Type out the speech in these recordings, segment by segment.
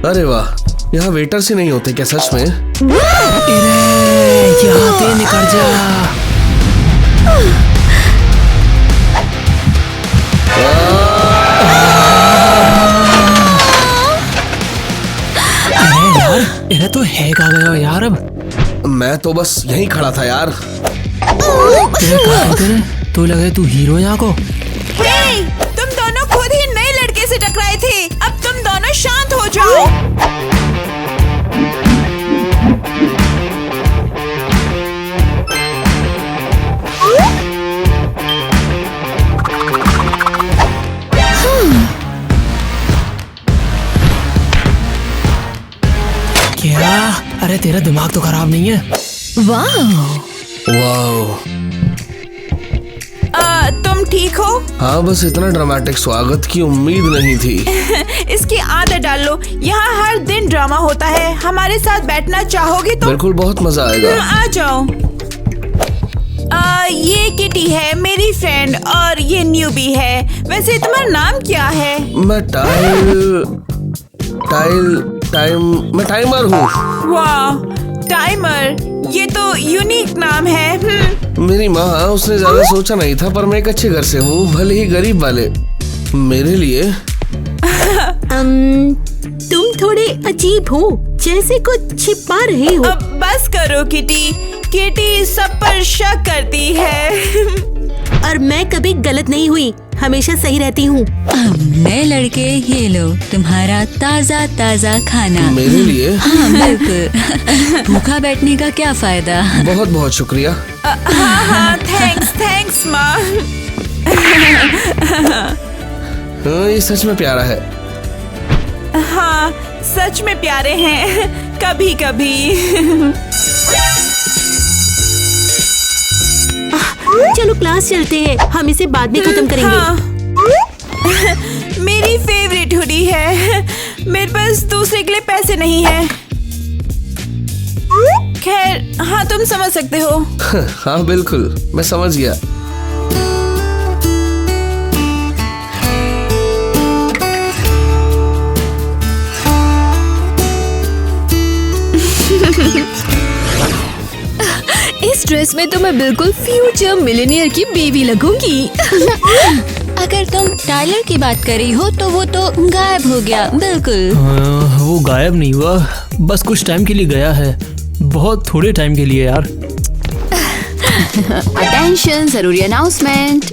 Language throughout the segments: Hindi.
अरे वाह, यहाँ वेटर्स ही नहीं होते क्या सच में? यहाँ से निकल जा। अरे तो है कहाँ गए हो यार? अब मैं तो बस यहीं खड़ा था यार। तो लगे तू हीरो यहाँ को। हे, तुम दोनों खुद ही नए लड़के से टकराए थे, अब तुम दोनों शांत हो जाओ। क्या? अरे तेरा दिमाग तो खराब नहीं है? वाह, तुम ठीक हो? हाँ, बस इतना ड्रामेटिक स्वागत की उम्मीद नहीं थी। इसकी आदत डाल लो, यहाँ हर दिन ड्रामा होता है। हमारे साथ बैठना चाहोगे तो? बिल्कुल, बहुत मजा आएगा। आ जाओ। ये किटी है मेरी फ्रेंड और ये न्यूबी है। वैसे तुम्हारा नाम क्या है? मैं मैं टाइमर हूँ। वाह, टाइमर, ये तो यूनिक नाम है। मेरी माँ, उसने ज्यादा सोचा नहीं था, पर मैं एक अच्छे घर से हूँ, भले ही गरीब वाले। मेरे लिए तुम थोड़े अजीब हो, जैसे कुछ छिपा रहे हो। अब बस करो किटी, किटी सब पर शक करती है। और मैं कभी गलत नहीं हुई, हमेशा सही रहती हूँ। नए लड़के, ये लो तुम्हारा ताज़ा ताज़ा खाना। मेरे लिए? हाँ बिल्कुल। भूखा बैठने का क्या फायदा। बहुत बहुत शुक्रिया। हाँ, थैंक्स माँ। ये सच में प्यारा है। हाँ, सच में प्यारे हैं, कभी कभी। चलो क्लास चलते हैं, हम इसे बाद में खत्म करेंगे। हाँ। मेरी फेवरेट हुडी है, मेरे पास दूसरे के लिए पैसे नहीं है। खैर, हाँ तुम समझ सकते हो। हाँ बिल्कुल, मैं समझ गया। इस ड्रेस में तो मैं बिल्कुल फ्यूचर मिलेनियर की बेबी लगूंगी। अगर तुम टाइलर की बात कर रही हो तो वो तो गायब हो गया। बिल्कुल। वो गायब नहीं हुआ, बस कुछ टाइम के लिए गया है, बहुत थोड़े टाइम के लिए यार। अटेंशन, जरूरी अनाउंसमेंट।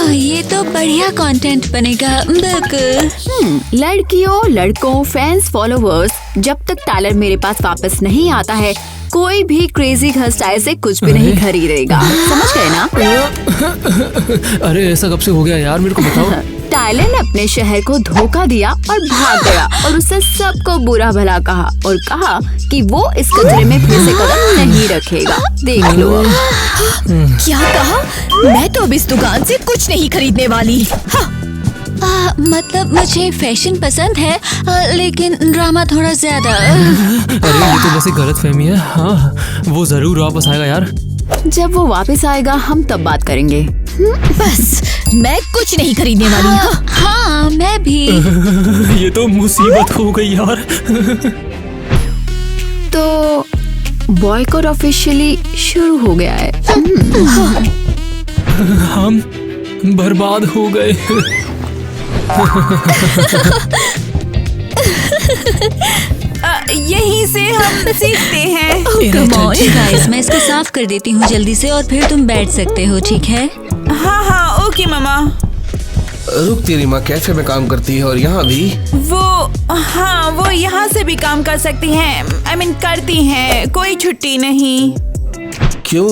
ये तो बढ़िया कंटेंट बनेगा। बिल्कुल। लड़कियों, लड़कों, फैंस, फॉलोवर्स, जब तक टाइलर मेरे पास वापस नहीं आता है, कोई भी क्रेजी हेयर स्टाइल से कुछ भी नहीं खरीदेगा। समझ गए ना? अरे ऐसा कब से हो गया यार, मेरे को बताओ। टाइलर ने अपने शहर को धोखा दिया और भाग गया और उससे सबको बुरा भला कहा और कहा कि वो इस कचरे में फिर से कदम नहीं रखेगा। देख लो। क्या कहा? मैं तो अब इस दुकान से कुछ नहीं खरीदने वाली। मतलब मुझे फैशन पसंद है, लेकिन ड्रामा थोड़ा ज्यादा। अरे ये तो वैसे गलतफहमी है। हाँ, वो जरूर वापस आएगा यार। जब वो वापस आएगा हम तब बात करेंगे। बस मैं कुछ नहीं खरीदने वाली। हाँ मैं भी। ये तो मुसीबत हो गई यार। तो बॉयकॉट ऑफिशियली शुरू हो गया है। हम बर्बाद हो गए। यहीं से हम सीखते हैं। गाइस, मैं इसको साफ कर देती हूँ जल्दी से और फिर तुम बैठ सकते हो, ठीक है? हाँ, ओके मामा। रुक, तेरी माँ कैफे में काम करती है और यहाँ भी? वो यहाँ से भी काम कर सकती हैं। I mean, करती हैं, कोई छुट्टी नहीं। क्यों?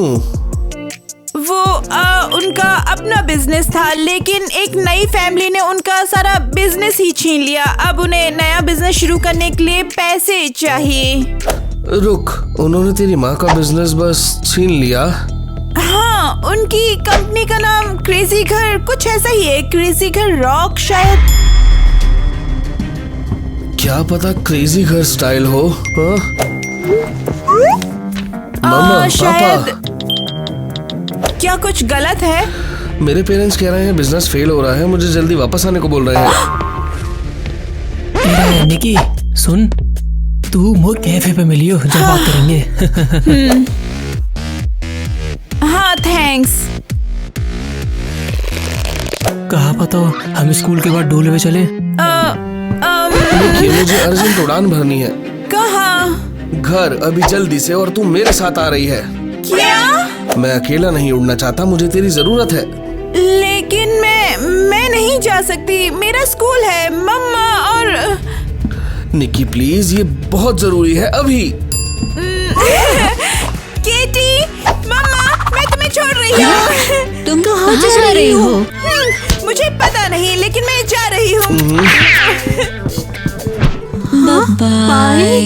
वो उनका अपना बिजनेस था, लेकिन एक नई फैमिली ने उनका सारा बिजनेस ही छीन लिया। अब उन्हें नया बिजनेस शुरू करने के लिए पैसे चाहिए। रुक, उन्होंने तेरी माँ का बिजनेस बस छीन लिया? हाँ, उनकी कंपनी का नाम क्रेजी घर कुछ ऐसा ही है, क्रेजी घर रॉक शायद। क्या पता क्रेजी घर स्टाइल हो। मामा, शायद। पापा, क्या कुछ गलत है? मेरे पेरेंट्स कह रहे हैं बिजनेस फेल हो रहा है, मुझे जल्दी वापस आने को बोल रहे हैं। निकी सुन, तू मोर कैफे पे मिलियो, जब बात करेंगे। हाँ थैंक्स। कहा पता हम स्कूल के बाद डोले में चले। निकी, मुझे अर्जेंट उड़ान भरनी है। कहाँ? घर, अभी जल्दी से, और तू मेरे साथ आ रही है। क्या? मैं अकेला नहीं उड़ना चाहता, मुझे तेरी जरूरत है। लेकिन मैं नहीं जा सकती, मेरा स्कूल है, मम्मा और निकी प्लीज, ये बहुत जरूरी है अभी। केटी, मम्मा, मैं तुम्हें छोड़ रही हूँ। तुम कहाँ जा रही हो? मुझे पता नहीं, लेकिन मैं जा रही हूँ। बाय।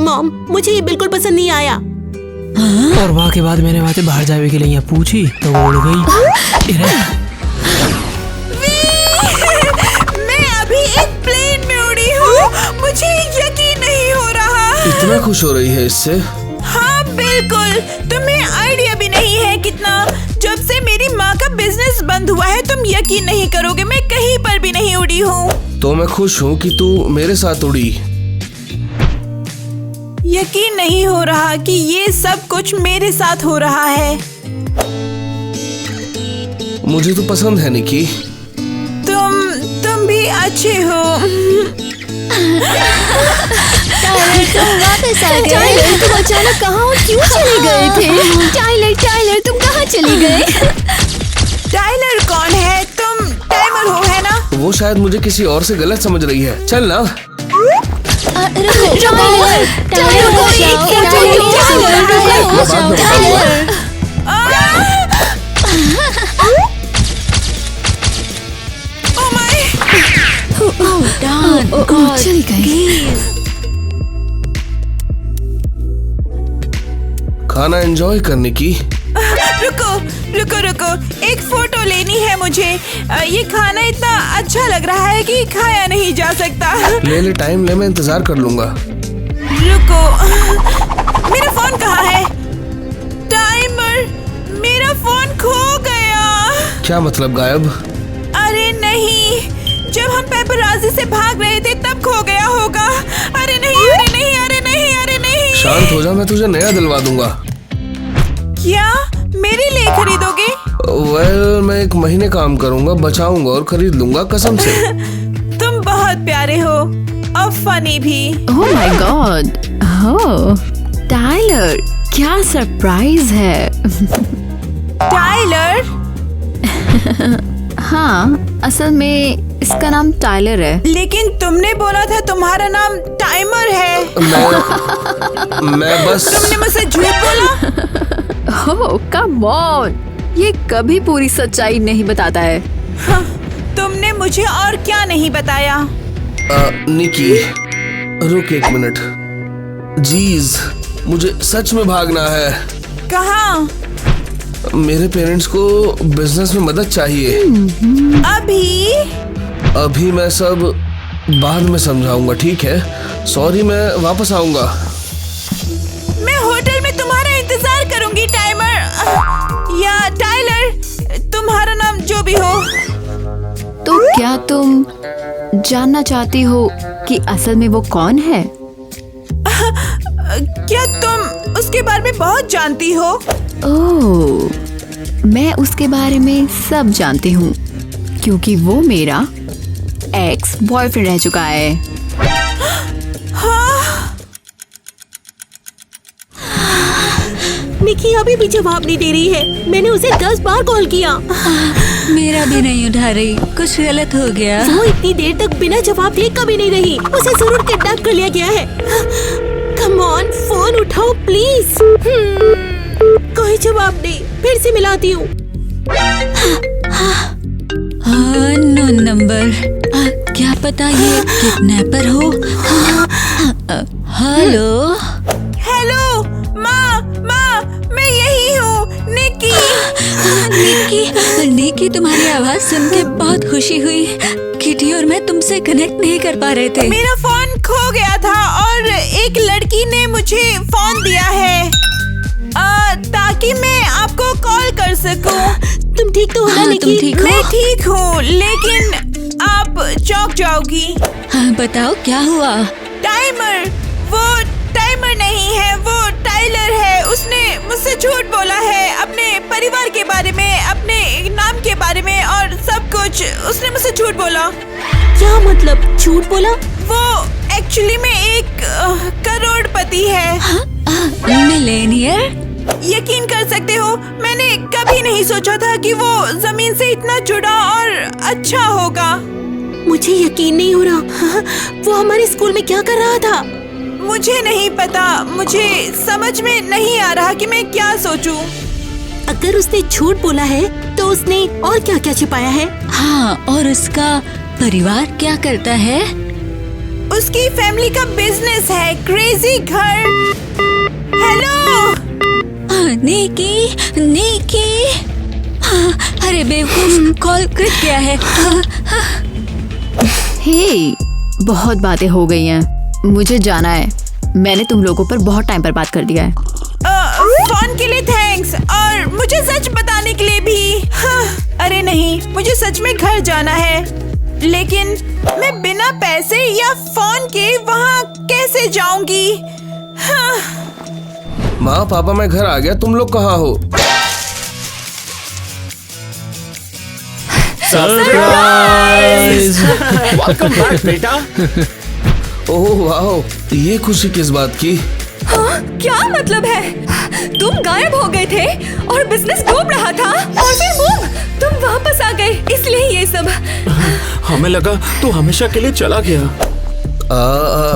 मॉम, मुझे ये बिल्कुल पसंद नहीं आया। और वहाँ के बाद मैंने बातें बाहर जावे के लिए यहाँ पूछी तो वो उड़ गई। मैं अभी एक प्लेन में उड़ी हूँ, मुझे यकीन नहीं हो रहा। इतना खुश हो रही है इससे? हाँ बिल्कुल, तुम्हें आइडिया भी नहीं है कितना। जब से मेरी माँ का बिजनेस बंद हुआ है, तुम यकीन नहीं करोगे, मैं कहीं पर भी नहीं उड़ी हूँ। तो मैं खुश हूँ कि तू मेरे साथ उड़ी। यकीन नहीं हो रहा कि ये सब कुछ मेरे साथ हो रहा है। मुझे तो पसंद है निकी। तुम भी अच्छे हो। टाइलर, तुम वापस आ गए। टाइलर, तुम अचानक कहाँ और क्यों चले गए थे? टाइलर, तुम कहाँ चली गए? टाइलर कौन है? तुम टाइमर हो, है ना? वो शायद मुझे किसी और से गलत समझ रही है। चल ना। चली गई। खाना एंजॉय करने की। रुको, एक फोटो लेनी है मुझे। ये खाना इतना अच्छा लग रहा है कि खाया नहीं जा सकता। ले टाइम ले, मैं इंतजार कर लूंगा। रुको, मेरा फोन कहाँ है? टाइमर, मेरा फोन खो गया। क्या मतलब गायब? अरे नहीं, जब हम पेपराजी से भाग रहे थे तब खो गया होगा। अरे नहीं। शांत हो जा, मैं तुझे नया दिलवा दूंगा। क्या मेरे लिए खरीदोगे? वेल, मैं 1 महीने काम करूंगा, बचाऊंगा और खरीद लूंगा, कसम से। तुम बहुत प्यारे हो और फनी भी। ओह माय गॉड, टाइलर, क्या सरप्राइज है। टाइलर? हाँ, असल में इसका नाम टाइलर है। लेकिन तुमने बोला था तुम्हारा नाम टाइमर है। मैं बस। तुमने मुझसे झूठ बोला। ओह कम ऑन, ये कभी पूरी सच्चाई नहीं बताता है। हाँ, तुमने मुझे और क्या नहीं बताया? निकी, रुक 1 मिनट। जीज, मुझे सच में भागना है। कहाँ? मेरे पेरेंट्स को बिजनेस में मदद चाहिए। अभी मैं सब बाद में समझाऊंगा, ठीक है? सॉरी, मैं वापस आऊंगा। मैं होटल में तुम्हारा इंतजार करूंगी टाइमर या टाइलर, तुम्हारा नाम जो भी हो। तो क्या तुम जानना चाहती हो कि असल में वो कौन है? क्या तुम उसके बारे में बहुत जानती हो? ओह, मैं उसके बारे में सब जानती हूँ, क्योंकि वो मेरा एक्स बॉयफ्रेंड रह चुका है। निकी अभी भी जवाब नहीं दे रही है। मैंने उसे 10 बार कॉल किया। मेरा भी नहीं उठा रही, कुछ गलत हो गया। वो इतनी देर तक बिना जवाब दिए कभी नहीं रही। उसे जरूर किडनैप कर लिया गया है। कम ऑन, फोन उठाओ प्लीज। कोई जवाब नहीं, फिर से मिलाती हूँ। अननोन नंबर, क्या पता ये किडनैपर हो। हेलो माँ, मैं यही हूँ, निकी। निकी, तुम्हारी आवाज सुन के बहुत खुशी हुई। किटी और मैं तुमसे कनेक्ट नहीं कर पा रहे थे। मेरा फोन खो गया था और एक लड़की ने मुझे फोन दिया है ताकि मैं आपको कॉल कर सकूं। तुम ठीक तो हो ना हाँ, निकी? तुम ठीक हो? मैं ठीक हूँ, लेकिन आप आप चौंक जाओगी। हाँ, बताओ क्या हुआ? टाइमर, वो टाइमर नहीं है, वो टाइलर है। उसने मुझसे झूठ बोला है अपने परिवार के बारे में, अपने नाम के बारे में और सब कुछ। उसने मुझसे झूठ बोला। क्या मतलब झूठ बोला? वो एक्चुअली में एक करोड़पति है। मिलेनियर? यकीन कर सकते हो, मैंने कभी नहीं सोचा था कि वो जमीन से इतना जुड़ा और अच्छा होगा। मुझे यकीन नहीं हो रहा। वो हमारे स्कूल में क्या कर रहा था? मुझे नहीं पता, मुझे समझ में नहीं आ रहा कि मैं क्या सोचूं। अगर उसने झूठ बोला है तो उसने और क्या क्या छिपाया है? हाँ, और उसका परिवार क्या करता है? उसकी फैमिली का बिजनेस है, क्रेजी घर। हेलो निकी, निकी। हाँ, अरे बेवकूफ, कॉल कट गया है। हे, बहुत बातें हो गई हैं, मुझे जाना है। मैंने तुम लोगों पर बहुत टाइम पर बात कर दिया है। फोन के लिए थैंक्स, और मुझे सच बताने के लिए भी। हाँ, अरे नहीं, मुझे सच में घर जाना है, लेकिन मैं बिना पैसे या फोन के वहाँ कैसे जाऊंगी? हाँ। माँ पापा मैं घर आ गया, तुम लोग कहाँ हो? सरप्राइज! वेलकम बैक बेटा। ओह वाह, ये खुशी किस बात की? हाँ, क्या मतलब है? तुम गायब हो गए थे और बिजनेस डूब रहा था, और फिर बूम, तुम वापस आ गए, इसलिए ये सब। हमें लगा तू हमेशा के लिए चला गया।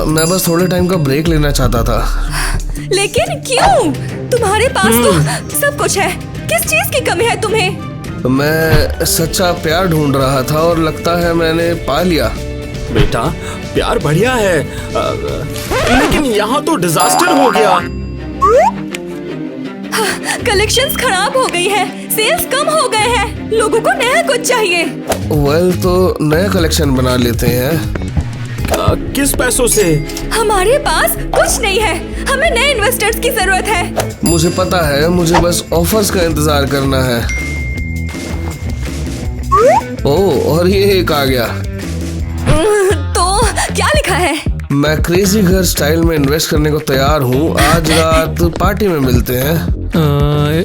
मैं बस थोड़े टाइम का ब्रेक लेना चाहता था। लेकिन क्यों? तुम्हारे पास तो सब कुछ है, किस चीज की कमी है तुम्हें? मैं सच्चा प्यार ढूंढ रहा था और लगता है मैंने पा लिया। बेटा प्यार बढ़िया है, लेकिन यहाँ तो डिजास्टर हो गया। कलेक्शंस खराब हो गई है, सेल्स कम हो गए हैं, लोगों को नया कुछ चाहिए। वेल तो नया कलेक्शन बना लेते हैं। किस पैसों से? हमारे पास कुछ नहीं है, हमें नए इन्वेस्टर्स की जरूरत है। मुझे पता है, मुझे बस ऑफर्स का इंतजार करना है। ओह, और ये एक आ गया। तो क्या लिखा है? मैं क्रेजी घर स्टाइल में इन्वेस्ट करने को तैयार हूँ। आज रात पार्टी में मिलते हैं।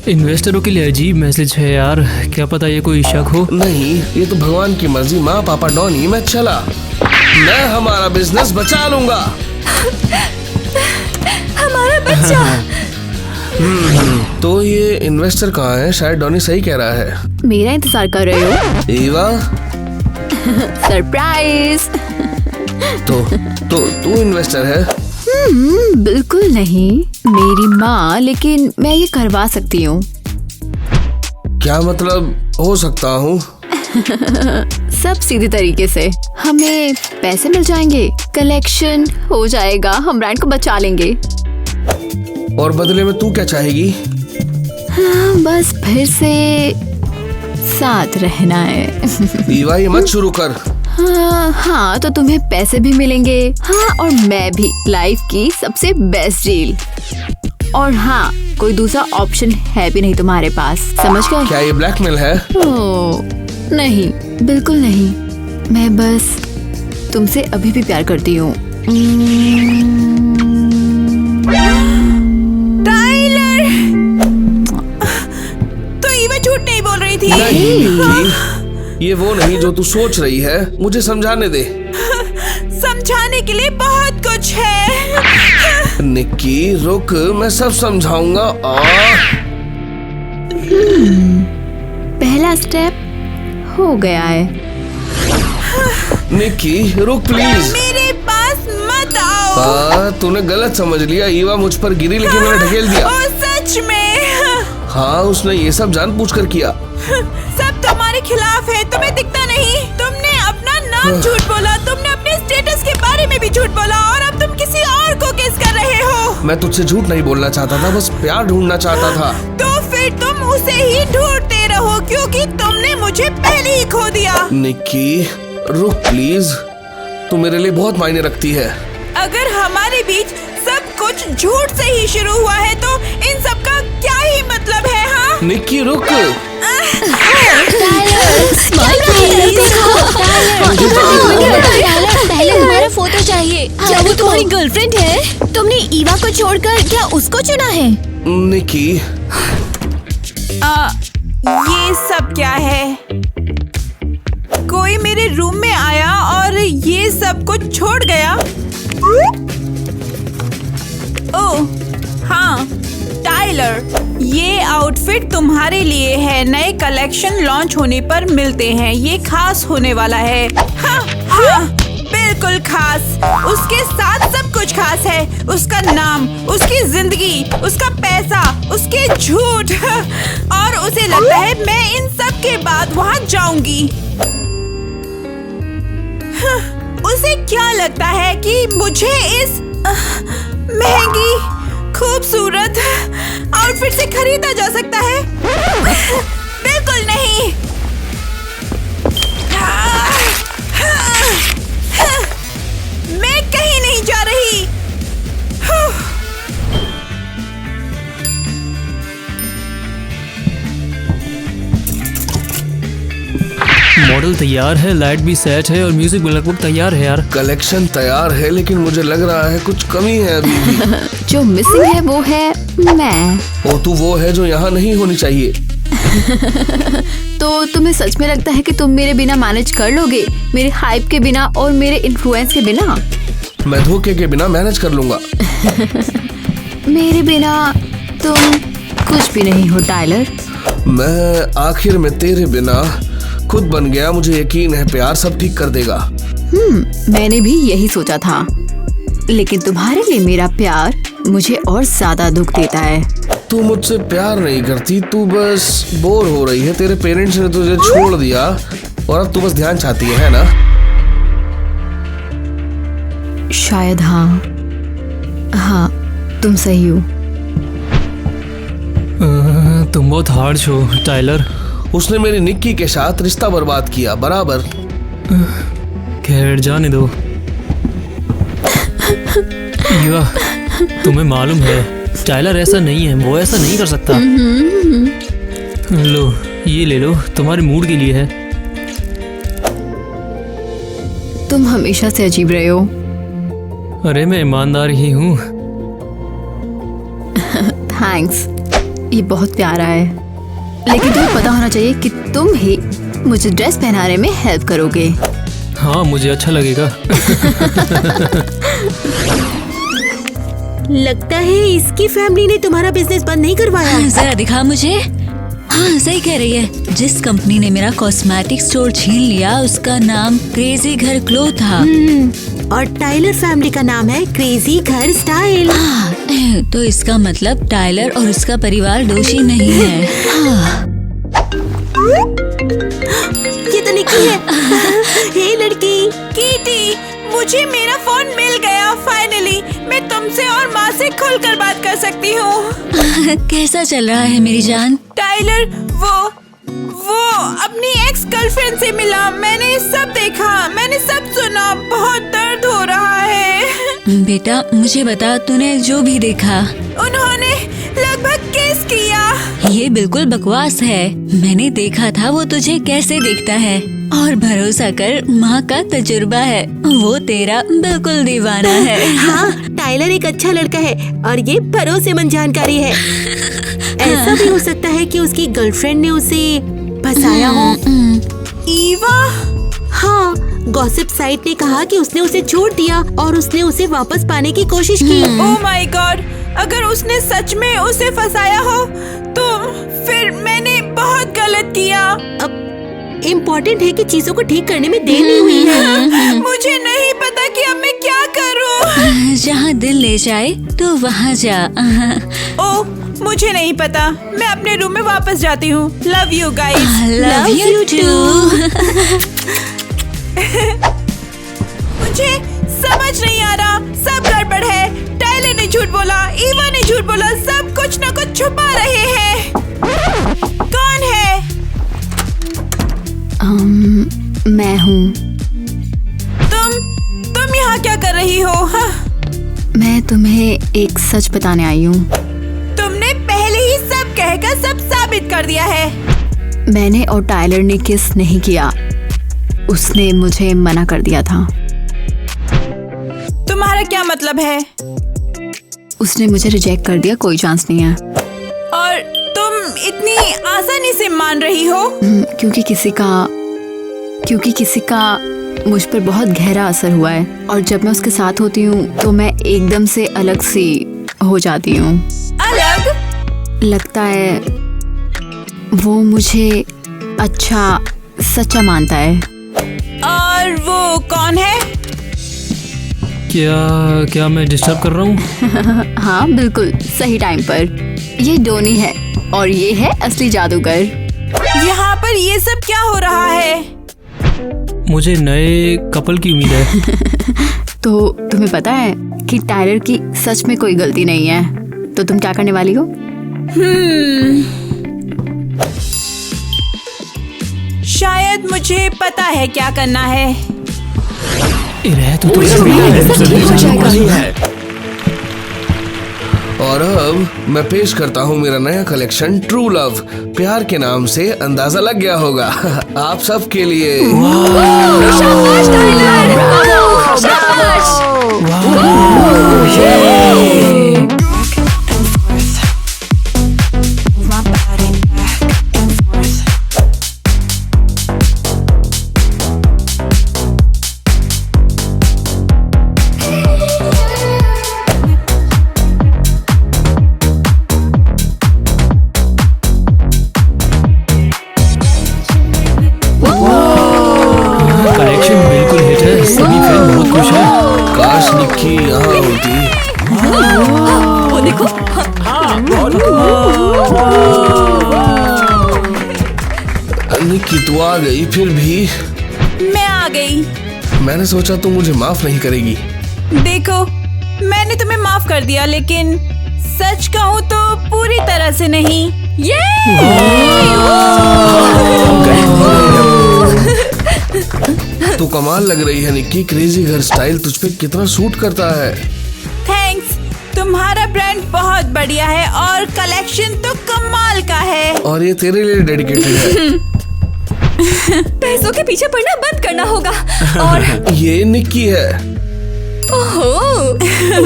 इन्वेस्टरों के लिए अजीब मैसेज है यार, क्या पता ये कोई शक हो। नहीं, ये तो भगवान की मर्जी। माँ पापा डॉनी, मैं चला। मैं हमारा बिजनेस बचा लूंगा। हमारा बच्चा। तो ये इन्वेस्टर कहाँ है? शायद डॉनी सही कह रहा है। मेरा इंतजार कर रहे हो? ईवा, सरप्राइज! तो तू इन्वेस्टर है? बिल्कुल नहीं, मेरी माँ, लेकिन मैं ये करवा सकती हूँ। क्या मतलब हो सकता हूँ? सब सीधे तरीके से। हमें पैसे मिल जाएंगे, कलेक्शन हो जाएगा, हम ब्रांड को बचा लेंगे। और बदले में तू क्या चाहेगी? हाँ, बस फिर से साथ रहना है। ईवा, ये मत शुरू कर। हाँ, तो तुम्हें पैसे भी मिलेंगे। हाँ, और मैं भी लाइफ की सबसे बेस्ट डील। और हाँ, कोई दूसरा ऑप्शन है भी नहीं तुम्हारे पास, समझ गए? क्या ये ब्लैकमेल है? नहीं, बिल्कुल नहीं। मैं बस तुमसे अभी भी प्यार करती हूँ। टाइलर, तो ईवा झूठ नहीं बोल रही थी। नहीं निक्की, ये वो नहीं जो तू सोच रही है। मुझे समझाने दे। समझाने के लिए बहुत कुछ है। निक्की रुक, मैं सब समझाऊंगा। पहला स्टेप हो गया है। निक्की रुक प्लीज। मेरे पास मत आओ। तूने गलत समझ लिया। ईवा मुझ पर गिरी, लेकिन मैंने ढकेल दिया। ओ, सच में? हाँ, उसने ये सब जानबूझकर किया। सब तुम्हारे खिलाफ है, तुम्हें दिखता नहीं। तुमने अपना नाम झूठ बोला, तुमने अपने स्टेटस के बारे में भी झूठ बोला, और अब तुम किसी और को किस कर रहे हो। मैं तुझसे झूठ नहीं बोलना चाहता था, बस प्यार ढूंढना चाहता था। तो फिर तुम उसे ही ढूंढते रहो, क्योंकि तुमने मुझे पहले ही खो दिया। निक्की रुक प्लीज, तू मेरे लिए बहुत मायने रखती है। अगर हमारे बीच सब कुछ झूठ से ही शुरू हुआ है, तो इन सब का क्या ही मतलब है? हाँ, निक्की रुक। पहले हमारा फोटो चाहिए। क्या वो तुम्हारी गर्लफ्रेंड है? तुमने ईवा को छोड़कर क्या उसको चुना है? निक्की, ये सब क्या है? कोई मेरे रूम में आया और ये सब कुछ छोड़ गया। ओह हाँ, टाइलर, ये आउटफिट तुम्हारे लिए है। नए कलेक्शन लॉन्च होने पर मिलते हैं। ये खास होने वाला है। हाँ, हाँ, बिल्कुल खास। उसके साथ सब कुछ खास है। उसका नाम, उसकी जिंदगी, उसका पैसा, उसके झूठ और उसे लगता है मैं इन सब के बाद वहाँ जाऊंगी। उसे क्या लगता है कि मुझे इस महंगी खूबसूरत आउटफिट से खरीदा जा सकता है? बिल्कुल नहीं। मैं कहीं नहीं जा रही। मॉडल तैयार है, लाइट भी सेट है और म्यूजिक भी लगभग तैयार है यार। कलेक्शन तैयार है लेकिन मुझे लग रहा है कुछ कमी है अभी भी। जो मिसिंग है वो है मैं। और तू वो है जो यहाँ नहीं होनी चाहिए। तो तुम्हें सच में लगता है कि तुम मेरे बिना मैनेज कर लोगे? मेरे हाइप के बिना और मेरे इन्फ्लुएंस के बिना? मैं धोखे के बिना मैनेज कर लूंगा। मेरे बिना तुम कुछ भी नहीं हो टाइलर। मैं आखिर में तेरे बिना खुद बन गया। मुझे यकीन है प्यार सब ठीक कर देगा। मैंने भी यही सोचा था, लेकिन तुम्हारे लिए मेरा प्यार मुझे और ज्यादा दुख देता है। तू मुझसे प्यार नहीं करती, तू बस बोर हो रही है। तेरे पेरेंट्स ने तुझे छोड़ दिया और अब तू बस ध्यान चाहती है ना? शायद हाँ, तुम सही हो। तुम बहुत हार्श हो टाइलर। उसने मेरी निक्की के साथ रिश्ता बर्बाद किया बराबर। खैर जाने दो। ईवा, तुम्हें मालूम है टाइलर ऐसा नहीं है, वो ऐसा नहीं कर सकता। लो ये ले लो, तुम्हारे मूड के लिए है। तुम हमेशा से अजीब रहे हो। अरे मैं ईमानदार ही हूँ। थैंक्स, ये बहुत प्यारा है, लेकिन तुम्हें पता होना चाहिए कि तुम ही मुझे ड्रेस पहनाने में हेल्प करोगे। हाँ मुझे अच्छा लगेगा। लगता है इसकी फैमिली ने तुम्हारा बिजनेस बंद नहीं करवाया। जरा दिखा मुझे। हाँ सही कह रही है। जिस कंपनी ने मेरा कॉस्मेटिक स्टोर छीन लिया उसका नाम क्रेजी घर क्लो था। और टाइलर फैमिली का नाम है क्रेजी घर स्टाइल। तो इसका मतलब टाइलर और उसका परिवार दोषी नहीं है। ये तो निक्की है। हे लड़की। कीटी, मुझे मेरा फोन मिल गया फाइनली। मैं तुमसे और माँ से खुलकर बात कर सकती हूँ। कैसा चल रहा है मेरी जान? टाइलर वो अपनी एक्स गर्लफ्रेंड से मिला। मैंने सब देखा, मैंने सब सुना। बहुत दर्द हो रहा है। बेटा मुझे बता, तूने जो भी देखा। उन्होंने लगभग किस किया। ये बिल्कुल बकवास है। मैंने देखा था वो तुझे कैसे देखता है। और भरोसा कर, माँ का तजुर्बा है, वो तेरा बिल्कुल दीवाना है। हाँ, टाइलर एक अच्छा लड़का है और ये भरोसेमंद जानकारी है। ऐसा भी हो सकता है कि उसकी गर्लफ्रेंड ने उसे फंसाया हो। ईवा? हाँ, गॉसिप साइट ने कहा कि उसने उसे छोड़ दिया और उसने उसे वापस पाने की कोशिश की। ओह माय गॉड, अगर उसने सच में उसे फंसाया हो तो फिर मैंने बहुत गलत किया। अब इम्पोर्टेंट है कि चीजों को ठीक करने में देर नहीं हुई है। मुझे नहीं पता कि अब मैं क्या करूं। जहाँ दिल ले जाए तो वहाँ जा। ओह, मुझे नहीं पता। मैं अपने रूम में वापस जाती हूँ। Love you guys. Love you too. मुझे समझ नहीं आ रहा, सब गड़बड़ है। टाइलर ने झूठ बोला, ईवा ने झूठ बोला, सब कुछ न कुछ छुपा रहे हैं। कौन है? मैं हूँ। तुम यहाँ क्या कर रही हो? हाँ? मैं तुम्हें एक सच बताने आई हूँ। तुमने पहले ही सब कहकर सब साबित साबित कर दिया है। मैंने और टाइलर ने किस नहीं किया, उसने मुझे मना कर दिया था। तुम्हारा क्या मतलब है? उसने मुझे रिजेक्ट कर दिया, कोई चांस नहीं है। और तुम इतनी आसानी से मान रही हो? क्योंकि किसी का मुझ पर बहुत गहरा असर हुआ है, और जब मैं उसके साथ होती हूँ तो मैं एकदम से अलग सी हो जाती हूँ। अलग? लगता है वो मुझे अच्छा सच्चा मानता है। और वो कौन है? क्या मैं डिस्टर्ब कर रहा हूँ? हाँ बिल्कुल सही टाइम पर। ये डोनी है और ये है असली जादूगर। यहाँ पर ये सब क्या हो रहा है? मुझे नए कपल की उम्मीद है। तो तुम्हें पता है कि टाइलर की सच में कोई गलती नहीं है, तो तुम क्या करने वाली हो? शायद मुझे पता है क्या करना है। और अब मैं पेश करता हूँ मेरा नया कलेक्शन ट्रू लव, प्यार के नाम से अंदाजा लग गया होगा आप सब के लिए। कलेक्शन बिल्कुल हिट है, सभी फैन बहुत खुश हैं। काश निक्की यहाँ होती। वो देखो। निक्की तू आ गई फिर भी। मैं आ गई। मैंने सोचा तू मुझे माफ नहीं करेगी। देखो, मैंने तुम्हें माफ कर दिया, लेकिन सच कहूँ तो पूरी तरह से नहीं। तू कमाल लग रही है निक्की, क्रेजी घर स्टाइल तुझ पे कितना सूट करता है। थैंक्स, तुम्हारा ब्रांड बहुत बढ़िया है और कलेक्शन तो कमाल का है। और ये तेरे लिए डेडिकेटेड है। पैसों के पीछे पड़ना बंद करना होगा। और ये निक्की है। ओहो,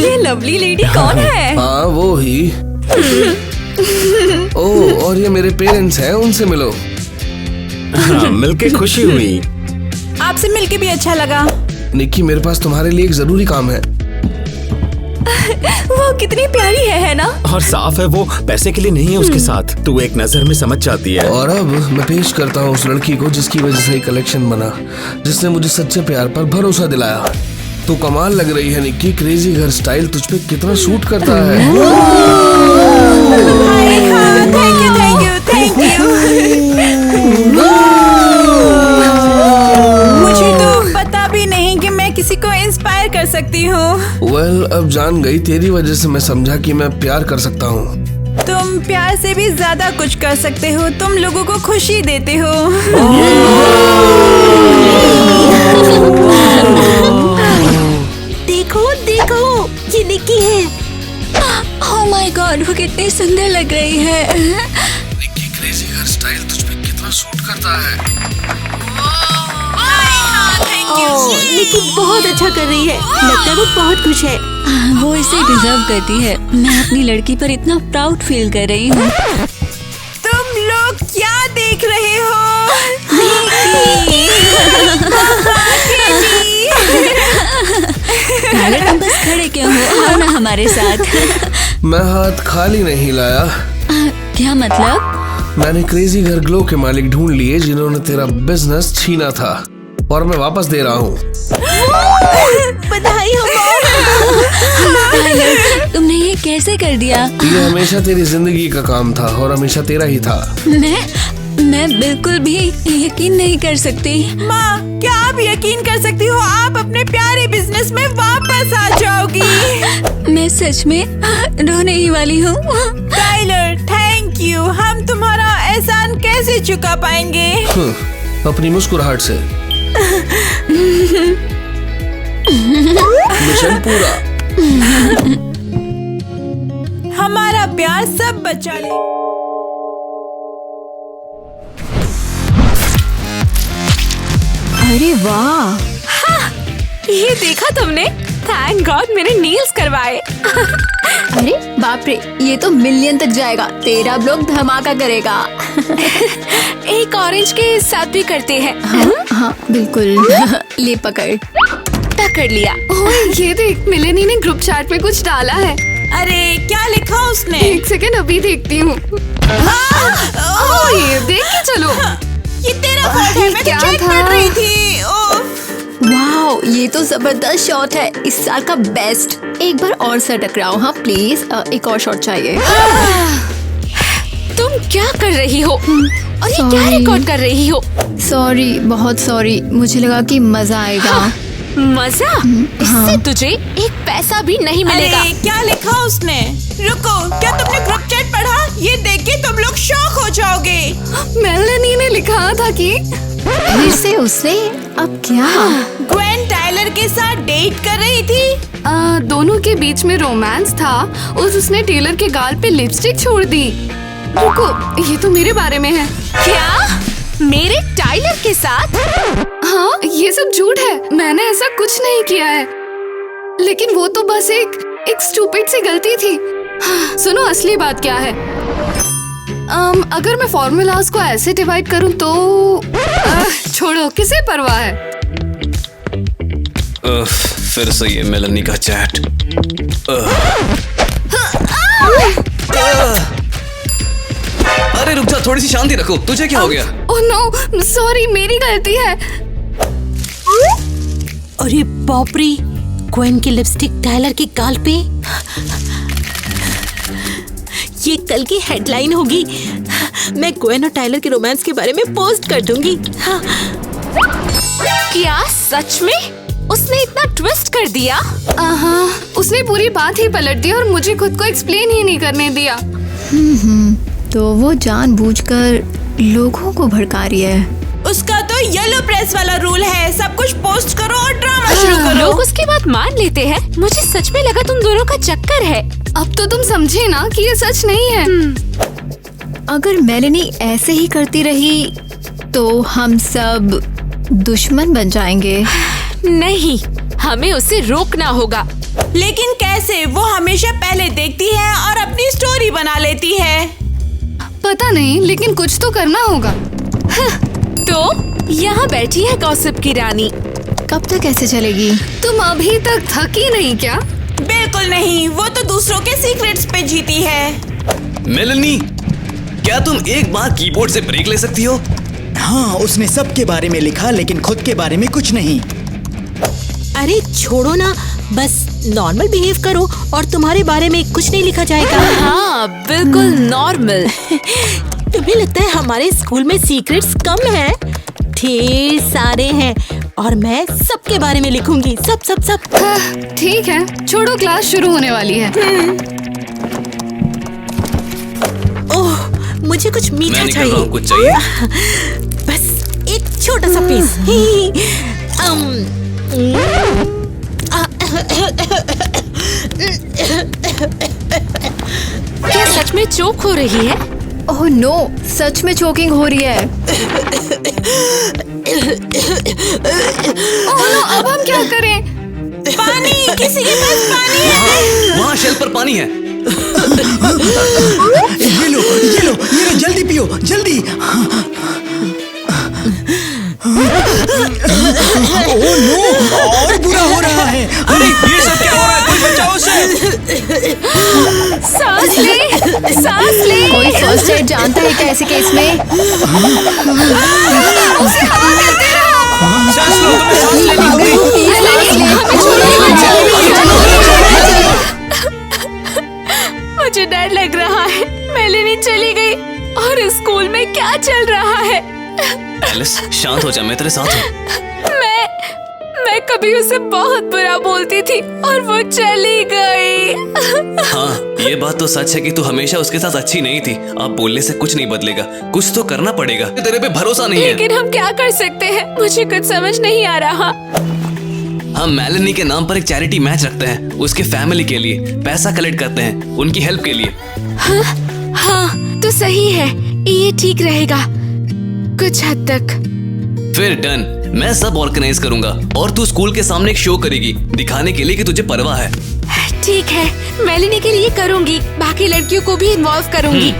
ये लवली लेडी कौन है? हाँ वो ही। ओह, और ये मेरे पेरेंट्स हैं, उनसे मिलो। हाँ, मिलके खुशी हुई। आपसे मिलके भी अच्छा लगा। निक्की मेरे पास तुम्हारे लिए एक जरूरी काम है। वो कितनी प्यारी है ना? और साफ है वो पैसे के लिए नहीं है उसके साथ, तू एक नजर में समझ जाती है। और अब मैं पेश करता हूँ उस लड़की को जिसकी वजह से ये कलेक्शन बना, जिसने मुझे सच्चे प्यार पर भरोसा दिलाया। तू कमाल लग रही है निक्की, क्रेजी घर स्टाइल तुझ पे कितना सूट करता है। Thank you, thank you, thank you. मुझे तो पता भी नहीं कि मैं किसी को इंस्पायर कर सकती हूँ। वेल, अब जान गई, तेरी वजह से मैं समझा कि मैं प्यार कर सकता हूँ। तुम प्यार से भी ज्यादा कुछ कर सकते हो, तुम लोगों को खुशी देते हो। देखो देखो, ये निक्की है। ओह माय गॉड, वो कितनी सुंदर लग रही है। निक्की, क्रेजी घर स्टाइल तुझ पे कितना सूट करता है। निक्की बहुत अच्छा कर रही है, लगता है वो बहुत खुश है। वो इसे डिजर्व करती है। मैं अपनी लड़की पर इतना प्राउड फील कर रही हूँ। तुम लोग क्या देख रहे हो? टाइलर, तुम बस खड़े क्यों हो? आओ ना हमारे साथ। मैं हाथ खाली नहीं लाया। क्या मतलब? मैंने क्रेजी घर ग्लो के मालिक ढूंढ लिए जिन्होंने तेरा बिजनेस छीना था, और मैं वापस दे रहा हूँ। बधाई हो। टाइलर, तुमने ये कैसे कर दिया? ये हमेशा तेरी जिंदगी का काम था और हमेशा तेरा ही था। मैं बिल्कुल भी यकीन नहीं कर सकती। माँ, क्या आप यकीन कर सकती हो आप अपने प्यारे बिजनेस में वापस आ जाओगी? मैं सच में रोने ही वाली हूँ। Tyler, thank you. हम तुम्हारा एहसान कैसे चुका पाएंगे? अपनी मुस्कुराहट से। मिशन पूरा। हमारा प्यार सब बचा ले। अरे वाह, ये देखा तुमने? थैंक गॉड मैंने नील्स करवाए। अरे बाप रे, ये तो मिलियन तक जाएगा। तेरा ब्लॉग धमाका करेगा। एक ऑरेंज के साथ भी करते हैं। हाँ बिल्कुल। ले पकड़। पकड़ लिया। ये देख, मिलेनी ने ग्रुप चैट में कुछ डाला है। अरे क्या लिखा उसने? एक सेकंड, अभी देखती हूँ। ये देख के चलो। ये तेरा फॉल्ट है, मैं क्या तो चेक था? कर रही थी। ओफ। वाओ, ये तो जबरदस्त शॉट है, इस साल का बेस्ट। एक बार और सर टकराओ। हाँ प्लीज, एक और शॉट चाहिए। तुम क्या कर रही हो? और ये क्या Sorry. रिकॉर्ड कर रही हो? सॉरी, बहुत सॉरी। मुझे लगा कि मजा आएगा। मजा? इससे तुझे एक पैसा भी नहीं मिलेगा। अरे क्या लिखा उसने? रुको, क्या तुमने ग्रुप चैट पढ़ा? ये देख के तुम लोग शॉक हो जाओगे। मेलेनी ने लिखा था कि फिर से उसने, अब क्या? ग्वेन टायलर के साथ डेट कर रही थी। दोनों के बीच में रोमांस था और उसने टेलर के गाल पे लिपस्टिक छोड़ दी। रुको, ये तो मेरे बारे में है। क्या? मेरे टाइलर के साथ? हाँ, ये सब झूठ है। मैंने ऐसा कुछ नहीं किया है। लेकिन वो तो बस एक स्टूपिड सी गलती थी। सुनो, असली बात क्या है? अगर मैं फॉर्मूलाज को ऐसे डिवाइड करूं तो छोड़ो, किसे परवाह है। फिर से ये मेलेनी का चैट। अरे रुक जा, थोड़ी सी शांति रखो। तुझे क्या हो गया? ओह नो, सॉरी, मेरी गलती है। अरे बाप रे, ग्वेन की लिपस्टिक टायलर के गाल पे। ये कल की हेडलाइन होगी। मैं ग्वेन और टायलर के रोमांस के बारे में पोस्ट कर दूंगी। क्या सच में? उसने इतना ट्विस्ट कर दिया? हाँ, उसने पूरी बात ही पलट दी और मुझे खुद को एक्सप्लेन ही नहीं करने दिया। तो वो जानबूझकर लोगों को भड़का रही है। उसका तो येलो प्रेस वाला रूल है, सब कुछ पोस्ट करो और ड्रामा शुरू करो। लोग उसकी बात मान लेते हैं। मुझे सच में लगा तुम दोनों का चक्कर है। अब तो तुम समझे ना कि ये सच नहीं है। अगर मेलेनी ऐसे ही करती रही तो हम सब दुश्मन बन जाएंगे। नहीं, हमें उसे रोकना होगा। लेकिन कैसे? वो हमेशा पहले देखती है और अपनी स्टोरी बना लेती है। पता नहीं, लेकिन कुछ तो करना होगा। तो यहाँ बैठी है गॉसिप की रानी। कब तक ऐसे चलेगी? तुम अभी तक थकी नहीं क्या? बिल्कुल नहीं, वो तो दूसरों के सीक्रेट्स पे जीती है। मेलेनी, क्या तुम एक बार कीबोर्ड से ब्रेक ले सकती हो? हाँ, उसने सबके बारे में लिखा लेकिन खुद के बारे में कुछ नहीं। अरे छोड़ो ना, बस नॉर्मल बिहेव करो और तुम्हारे बारे में कुछ नहीं लिखा जाएगा। हाँ बिल्कुल नॉर्मल। तुम्हें लगता है हमारे स्कूल में सीक्रेट्स कम हैं? ढेर सारे हैं और मैं सबके बारे में लिखूंगी। सब सब सब। ठीक है, छोड़ो, क्लास शुरू होने वाली है। ओह, मुझे कुछ मीठा मैं निकल चाहिए। रहा हूँ, कुछ चाहिए? बस एक छोटा सा पीस। क्या सच में चोक हो रही है? ओह नो, सच में चोकिंग हो रही है। ओह नो, अब हम क्या करें? पानी, किसी के पास पानी है? वहाँ शेल्फ पर पानी है। ये लो, जल्दी पियो, जल्दी। ओह नो, और बुरा हो रहा है। अरे ये सब क्या हो रहा है? कोई बचाओ उसे। सांस ले। कोई फर्स्ट एड जानता है क्या ऐसे केस में? उसे हवा करते रहो। सांस लो, तुम्हें सांस लेनी होगी। मुझे डर लग रहा है। मेलेनी चली गई और स्कूल में क्या चल रहा है? एलिस, शांत हो जा, मैं तेरे साथ हूँ। मैं कभी उसे बहुत बुरा बोलती थी और वो चली गई। हाँ, ये बात तो सच है कि तू हमेशा उसके साथ अच्छी नहीं थी। अब बोलने से कुछ नहीं बदलेगा, कुछ तो करना पड़ेगा। तेरे पे भरोसा नहीं है। लेकिन हम क्या कर सकते हैं? मुझे कुछ समझ नहीं आ रहा। हम मेलेनी के नाम पर एक चैरिटी मैच रखते हैं, उसके फैमिली के लिए पैसा कलेक्ट करते हैं, उनकी हेल्प के लिए। हाँ तो सही है, ये ठीक रहेगा कुछ हद तक। फिर डन, मैं सब ऑर्गेनाइज करूंगा और तू स्कूल के सामने एक शो करेगी, दिखाने के लिए कि तुझे परवाह है। ठीक है, मेलिनी के लिए करूंगी, बाकी लड़कियों को भी इन्वॉल्व करूंगी।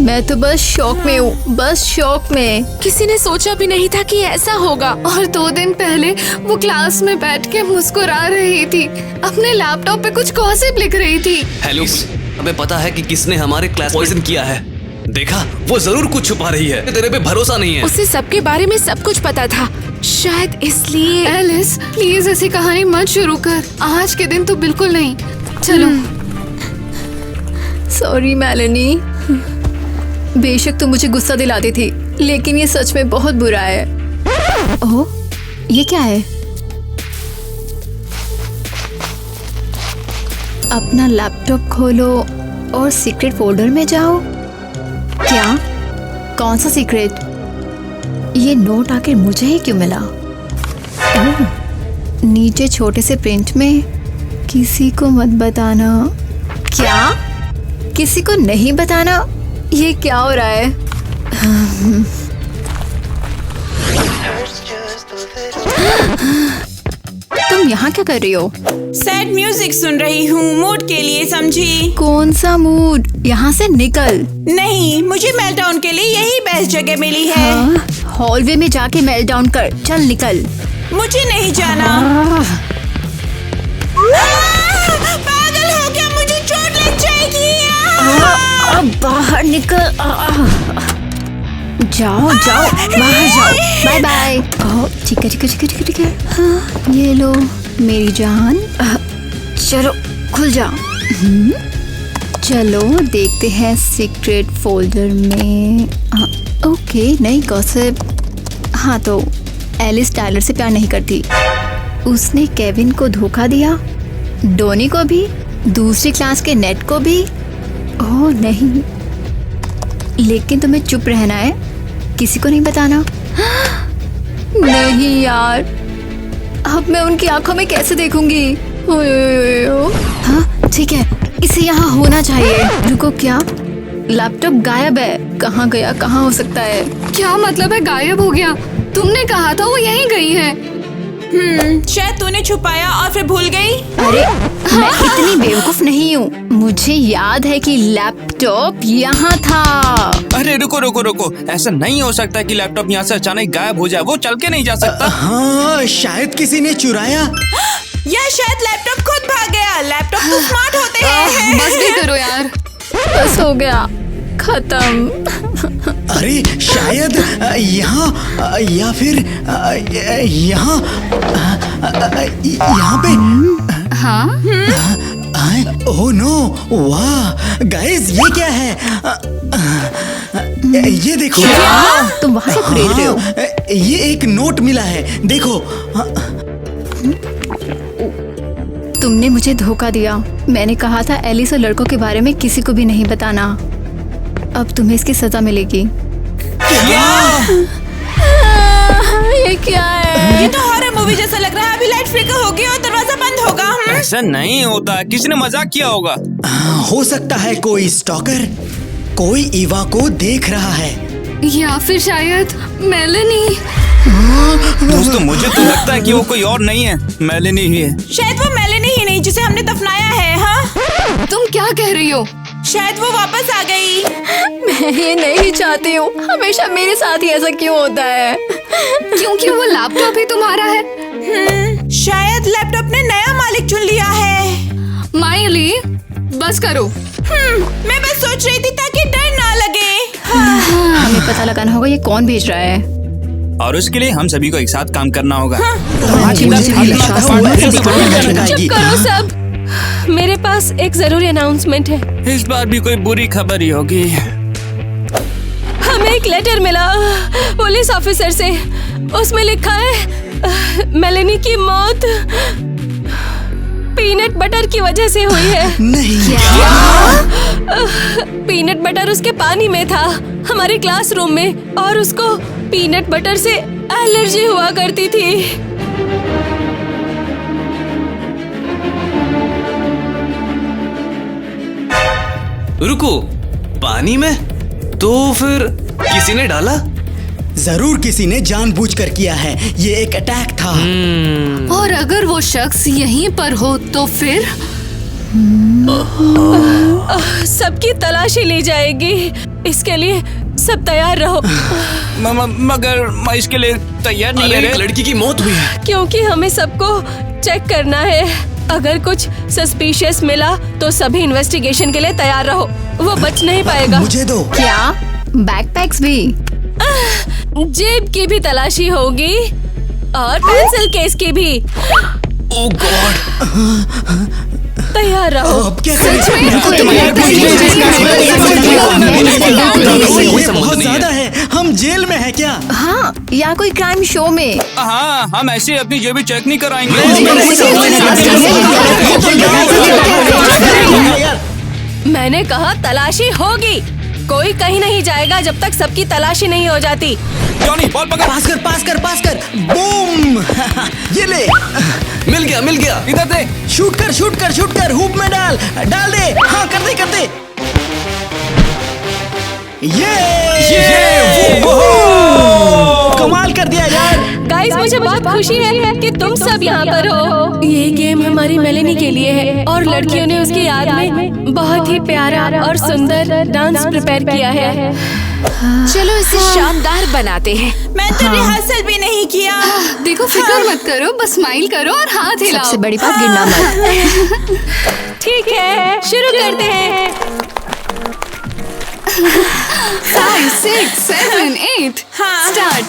मैं तो बस शौक में हूँ, बस शौक में। किसी ने सोचा भी नहीं था कि ऐसा होगा। और 2 दिन पहले वो क्लास में बैठ के मुस्कुरा रही थी, अपने लैपटॉप पे कुछ गॉसिप लिख रही थी। हेलो, हमें पता है कि किसने हमारे क्लास पॉइजन किया है। देखा, वो जरूर कुछ छुपा रही है, तेरे पे भरोसा नहीं है। उसे सबके बारे में सब कुछ पता था, शायद इसलिए। एलिस, प्लीज ऐसी कहानी मत शुरू कर, आज के दिन तो बिल्कुल नहीं। चलो। सॉरी मेलिनी, बेशक तुम मुझे गुस्सा दिलाती थी, लेकिन ये सच में बहुत बुरा है। ओह, ये क्या है? अपना लैपटॉप खोलो और सीक्रेट फोल्डर में जाओ। क्या? कौन सा सीक्रेट? ये नोट आखिर मुझे ही क्यों मिला? ओह, नीचे छोटे से प्रिंट में, किसी को मत बताना। क्या? किसी को नहीं बताना? ये क्या हो रहा है? तुम यहाँ क्या कर रही हो? सैड म्यूजिक सुन रही हूँ, मूड के लिए, समझी? कौन सा मूड? यहाँ से निकल। नहीं, मुझे मेल्टडाउन के लिए यही बेस्ट जगह मिली है। हॉलवे में जाके मेल्टडाउन कर, चल निकल। मुझे नहीं जाना। पागल हो क्या? मुझे चोट लग जाएगी। अब बाहर निकल। जाओ जाओ, बाहर जाओ। Bye bye. ठीक है ठीक है ठीक है ठीक है। हाँ, ये लो मेरी जान। चलो खुल जा। चलो देखते हैं सीक्रेट फोल्डर में। ओके, नई गॉसिप। हाँ, तो एलिस टायलर से प्यार नहीं करती, उसने केविन को धोखा दिया, डोनी को भी, दूसरी क्लास के नेट को भी। ओह नहीं, लेकिन तुम्हें चुप रहना है, किसी को नहीं बताना। नहीं यार, अब मैं उनकी आंखों में कैसे देखूंगी? हाँ ठीक है, इसे यहाँ होना चाहिए। रुको, क्या? लैपटॉप गायब है। कहाँ गया? कहाँ हो सकता है? क्या मतलब है गायब हो गया? तुमने कहा था वो यहीं गई है। शायद तूने छुपाया और फिर भूल गई। अरे मैं इतनी बेवकूफ नहीं हूँ, मुझे याद है कि लैपटॉप यहाँ था। अरे रुको रुको रुको, ऐसा नहीं हो सकता कि लैपटॉप यहाँ से अचानक गायब हो जाए, वो चल के नहीं जा सकता। हाँ, शायद किसी ने चुराया, या शायद लैपटॉप खुद भाग गया। लैपटॉप तो स्मार्ट होते हैं। बस भी करो यार, बस हो गया, खत्म। अरे शायद यहाँ या फिर यहाँ पे। हाँ? ओह नो, वाह गाइस, ये क्या है? ये देखो। तुम वहाँ से खरीद रहे हो? ये एक नोट मिला है, देखो। तुमने मुझे धोखा दिया। मैंने कहा था एलिस और लड़कों के बारे में किसी को भी नहीं बताना। अब तुम्हें इसकी सजा मिलेगी। ये क्या है? ये तो हॉरर मूवी जैसा लग रहा है। अभी लाइट फ्लिकर होगी और दरवाजा बंद होगा। ऐसा नहीं होता, किसी ने मजाक किया होगा। हो सकता है कोई स्टॉकर, कोई ईवा को देख रहा है, या फिर शायद मेलिनी। दोस्तों, मुझे तो लगता है कि वो कोई और नहीं है, मेलिनी ही है। शायद वो मेलिनी ही नहीं जिसे हमने दफनाया है। हाँ, तुम क्या कह रही हो? शायद वो वापस आ गई। मैं ये नहीं चाहती हूँ, हमेशा मेरे साथ ही ऐसा क्यों होता है? क्योंकि वो लैपटॉप ही तुम्हारा है। शायद लैपटॉप ने नया मालिक चुन लिया है। माइली, बस करो। मैं बस सोच रही थी ताकि डर ना लगे। हमें पता लगाना होगा ये कौन भेज रहा है, और उसके लिए हम सभी को एक साथ काम करना होगा। चुप करो सब, मेरे पास एक जरूरी अनाउंसमेंट है। इस बार भी कोई बुरी खबर ही होगी। हमें एक लेटर मिला पुलिस ऑफिसर से। उसमें लिखा है मेलिनी की मौत पीनट बटर की वजह से हुई है। नहीं। पीनट बटर उसके पानी में था हमारे क्लासरूम में, और उसको पीनट बटर से एलर्जी हुआ करती थी। रुको, पानी में? तो फिर किसी ने डाला? जरूर किसी ने जानबूझकर किया है। ये एक अटैक था। और अगर वो शख्स यहीं पर हो तो फिर? सबकी तलाशी ली जाएगी, इसके लिए सब तैयार रहो। मगर इसके लिए तैयार नहीं है। एक लड़की की मौत हुई है। क्योंकि हमें सबको चेक करना है। अगर कुछ सस्पिशियस मिला तो सभी इन्वेस्टिगेशन के लिए तैयार रहो। वो बच नहीं पाएगा। मुझे दो। क्या बैकपैक्स भी? जेब की भी तलाशी होगी और पेंसिल केस की भी। ओह गॉड, तैयार रहो। अब क्या करें? बहुत ज्यादा है। हम जेल में है क्या? हाँ, या कोई क्राइम शो में। हाँ, हम ऐसे अपनी जेबी चेक नहीं कराएंगे। मैंने कहा तलाशी होगी। कोई कहीं नहीं जाएगा जब तक सबकी तलाशी नहीं हो जाती। जॉनी, बॉल पकड़। पास कर। बूम। ये ले। मिल गया। इधर दे। शूट कर। हुप में डाल दे। हाँ, कर दे। ये कमाल कर दिया यार। गाइस, मुझे बहुत खुशी है कि तुम सब यहाँ पर हो। ये गेम हमारी मेलेनी के लिए है और लड़कियों ने उसकी याद में बहुत ही प्यारा और सुंदर डांस प्रिपेयर किया है। चलो इसे शानदार बनाते हैं। मैं तो रिहर्सल भी नहीं किया। देखो, फिक्र मत करो, बस स्माइल करो और हाथ हिलाओ। सबसे बड़ी बात गिरना मत। ठीक है, शुरू करते हैं। 5, 6, 7, 8 स्टार्ट।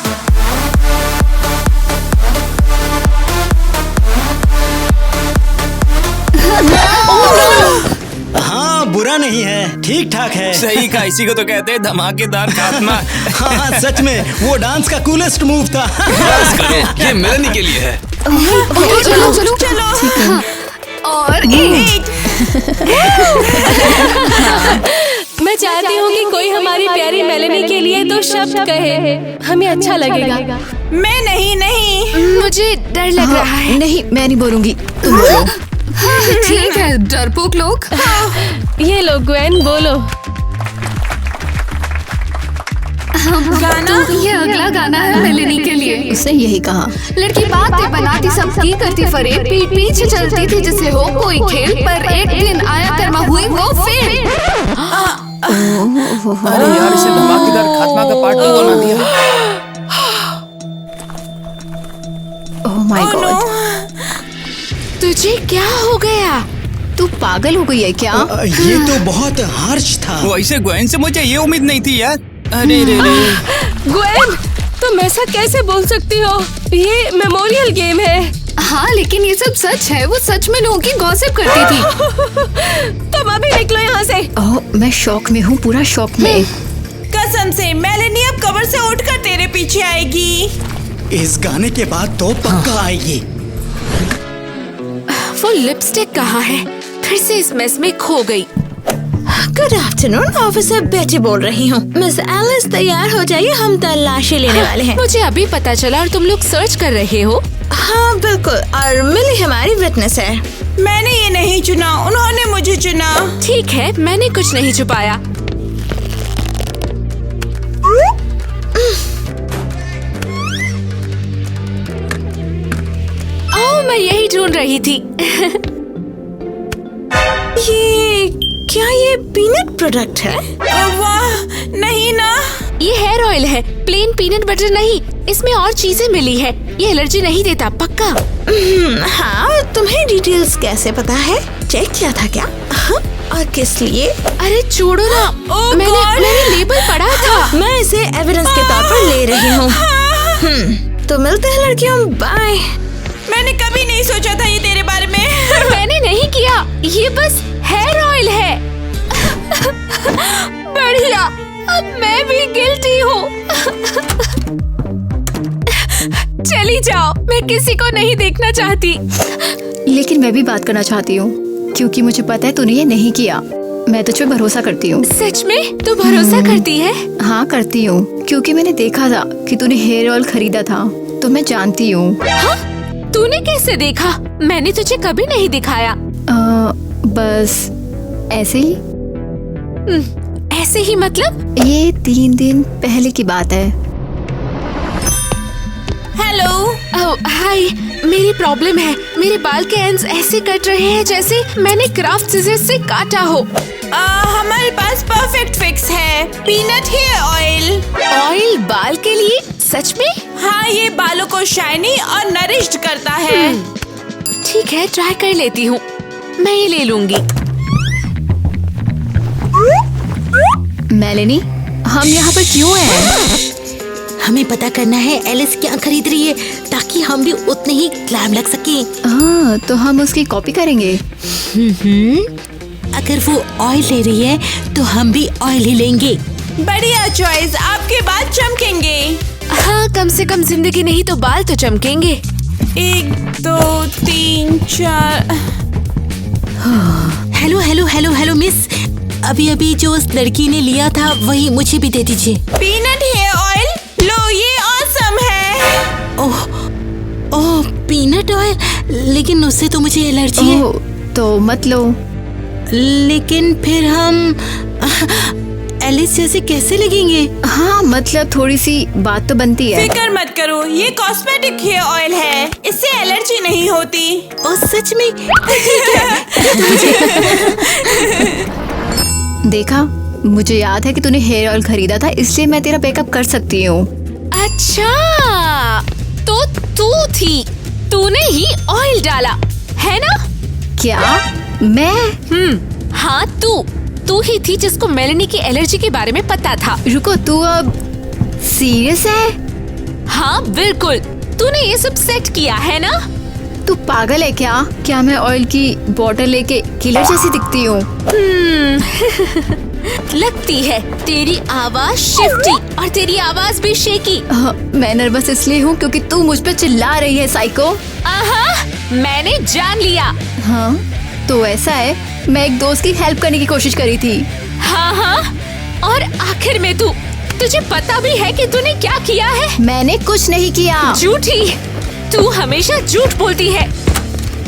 हाँ, बुरा नहीं है, ठीक ठाक है। सही कहा, इसी को तो कहते हैं धमाकेदार खात्मा। हाँ, सच में वो डांस का कूलेस्ट मूव था। बस करो, ये मेलेनी के लिए है। चलो। और 8। मैं चाहती हूँ कि कोई हमारी प्यारी मेलेनी के लिए तो शब्द कहे, हमें अच्छा लगेगा। मैं नहीं। मुझे डर लग रहा है। नहीं, मैं नहीं बोलूंगी, तुम बोलो। ठीक है, डरपोक लोग। ये लो ग्वेन, बोलो। गाना? ये अगला गाना है मेलेनी के लिए। उसने यही कहा। लड़की बातें बनाती, सबकी करती फरेब, पीछे चलती थी जैसे हो कोई खेल, पर एक दिन आया कर्मा हुई वो फेल। अरे यार, इसे धमाकेदार खात्मा का पार्ट 2 बना दिया। ओह माय गॉड, तुझे क्या हो गया? तू पागल हो गई है क्या? ये तो बहुत हार्श था। वैसे ग्वेन से मुझे ये उम्मीद नहीं थी यार। अरे रे। ग्वेन, तुम ऐसा कैसे बोल सकती हो? ये मेमोरियल गेम है। हाँ, लेकिन ये सब सच है। वो सच में लोगों की गॉसिप करती थी। तुम अभी निकलो यहाँ से। ओह, मैं शॉक में हूँ, पूरा शॉक में। कसम से मेलेनी अब कब्र से उठकर तेरे पीछे आएगी। इस गाने के बाद तो पक्का आएगी। वो लिपस्टिक कहाँ है? फिर से इस मेस में खो गई। गुड आफ्टरनून, ऑफिसर बेटी बोल रही हूँ। मिस एलिस तैयार हो जाइए, हम तलाशी लेने वाले हैं। मुझे अभी पता चला और तुम लोग सर्च कर रहे हो? हाँ बिल्कुल, और मिली हमारी विटनेस है। मैंने ये नहीं चुना, उन्होंने मुझे चुना। ठीक है, मैंने कुछ नहीं छुपाया। मैं यही ढूंढ रही थी। क्या ये पीनट प्रोडक्ट है? वाह, नहीं ना। ये हेयर ऑयल है, प्लेन पीनट बटर नहीं। इसमें और चीजें मिली है। ये एलर्जी नहीं देता, पक्का। हाँ, तुम्हें डिटेल्स कैसे पता है? चेक किया था क्या? हाँ, और किस लिए? अरे छोड़ो ना, मैंने लेबल पढ़ा था। मैं इसे एविडेंस के तौर पर ले रही हूँ। तो मिलते हैं लड़कियों, बाय। मैंने कभी नहीं सोचा था ये तेरे बारे में। मैंने नहीं किया, ये बस हेयर ऑयल है। बढ़िया, अब मैं भी गिल्टी हूँ। चली जाओ, मैं किसी को नहीं देखना चाहती। लेकिन मैं भी बात करना चाहती हूँ, क्योंकि मुझे पता है तूने ये नहीं किया। मैं तुझ पे भरोसा करती हूँ। सच में? तू भरोसा करती है? हाँ करती हूँ, क्योंकि मैंने देखा था कि तूने हेयर ऑयल खरीदा था, तो मैं जानती हूँ। हाँ? तूने कैसे देखा? मैंने तुझे कभी नहीं दिखाया। बस ऐसे ही। ऐसे ही मतलब? ये 3 दिन पहले की बात है। हेलो। हाय, मेरी प्रॉब्लम है। मेरे बाल के एंड्स ऐसे कट रहे हैं जैसे मैंने क्राफ्ट सीजर्स से काटा हो। हमारे पास परफेक्ट फिक्स है, पीनट हेयर ऑयल। ऑयल बाल के लिए? सच में? हाँ, ये बालों को शाइनी और नरिश्ड करता है। ठीक है, ट्राई कर लेती हूँ। मैं ये ले लूंगी। मेलेनी, हम यहाँ पर क्यों हैं? हमें पता करना है एलिस क्या खरीद रही है ताकि हम भी उतने ही ग्लैम लग सके। हाँ, तो हम उसकी कॉपी करेंगे। अगर वो ऑयल ले रही है तो हम भी ऑयल ही लेंगे। बढ़िया चॉइस, आपके बाल चमकेंगे। हाँ, कम से कम जिंदगी नहीं तो बाल तो चमकेंगे। 1 2 3 4। Hello hello hello hello miss, अभी जो उस लड़की ने लिया था वही मुझे भी दे दीजिए। पीनट हेयर ऑयल लो, ये ऑसम है। ओह पीनट ऑयल, लेकिन उससे तो मुझे एलर्जी है। तो मत लो। लेकिन फिर हम एलिस जैसे कैसे लगेंगे? हाँ, मतलब थोड़ी सी बात तो बनती है। फिक्र मत करो, ये कॉस्मेटिक हेयर ऑयल है, इससे एलर्जी नहीं होती। ओ सच में? देखा, मुझे याद है कि तूने हेयर ऑयल खरीदा था, इसलिए मैं तेरा बैकअप कर सकती हूँ। अच्छा, तो तू थी, तूने ही ऑयल डाला है ना? क्या? मैं? हाँ, तू ही थी जिसको मेलेनी की एलर्जी के बारे में पता था। रुको, तू अब सीरियस है? हाँ बिल्कुल, तूने ये सब सेट किया है ना? तू पागल है क्या? क्या मैं ऑयल की बोतल लेके किलर जैसी दिखती हूँ? लगती है। तेरी आवाज शिफ्टी और तेरी आवाज भी शेकी। मैं नर्वस इसलिए हूँ क्योंकि तू मुझ पे चिल्ला रही है साइको। मैंने जान लिया। हाँ, तो ऐसा है, मैं एक दोस्त की हेल्प करने की कोशिश करी थी। हाँ, और आखिर में तुझे पता भी है कि तूने क्या किया है? मैंने कुछ नहीं किया। झूठी, तू हमेशा झूठ बोलती है।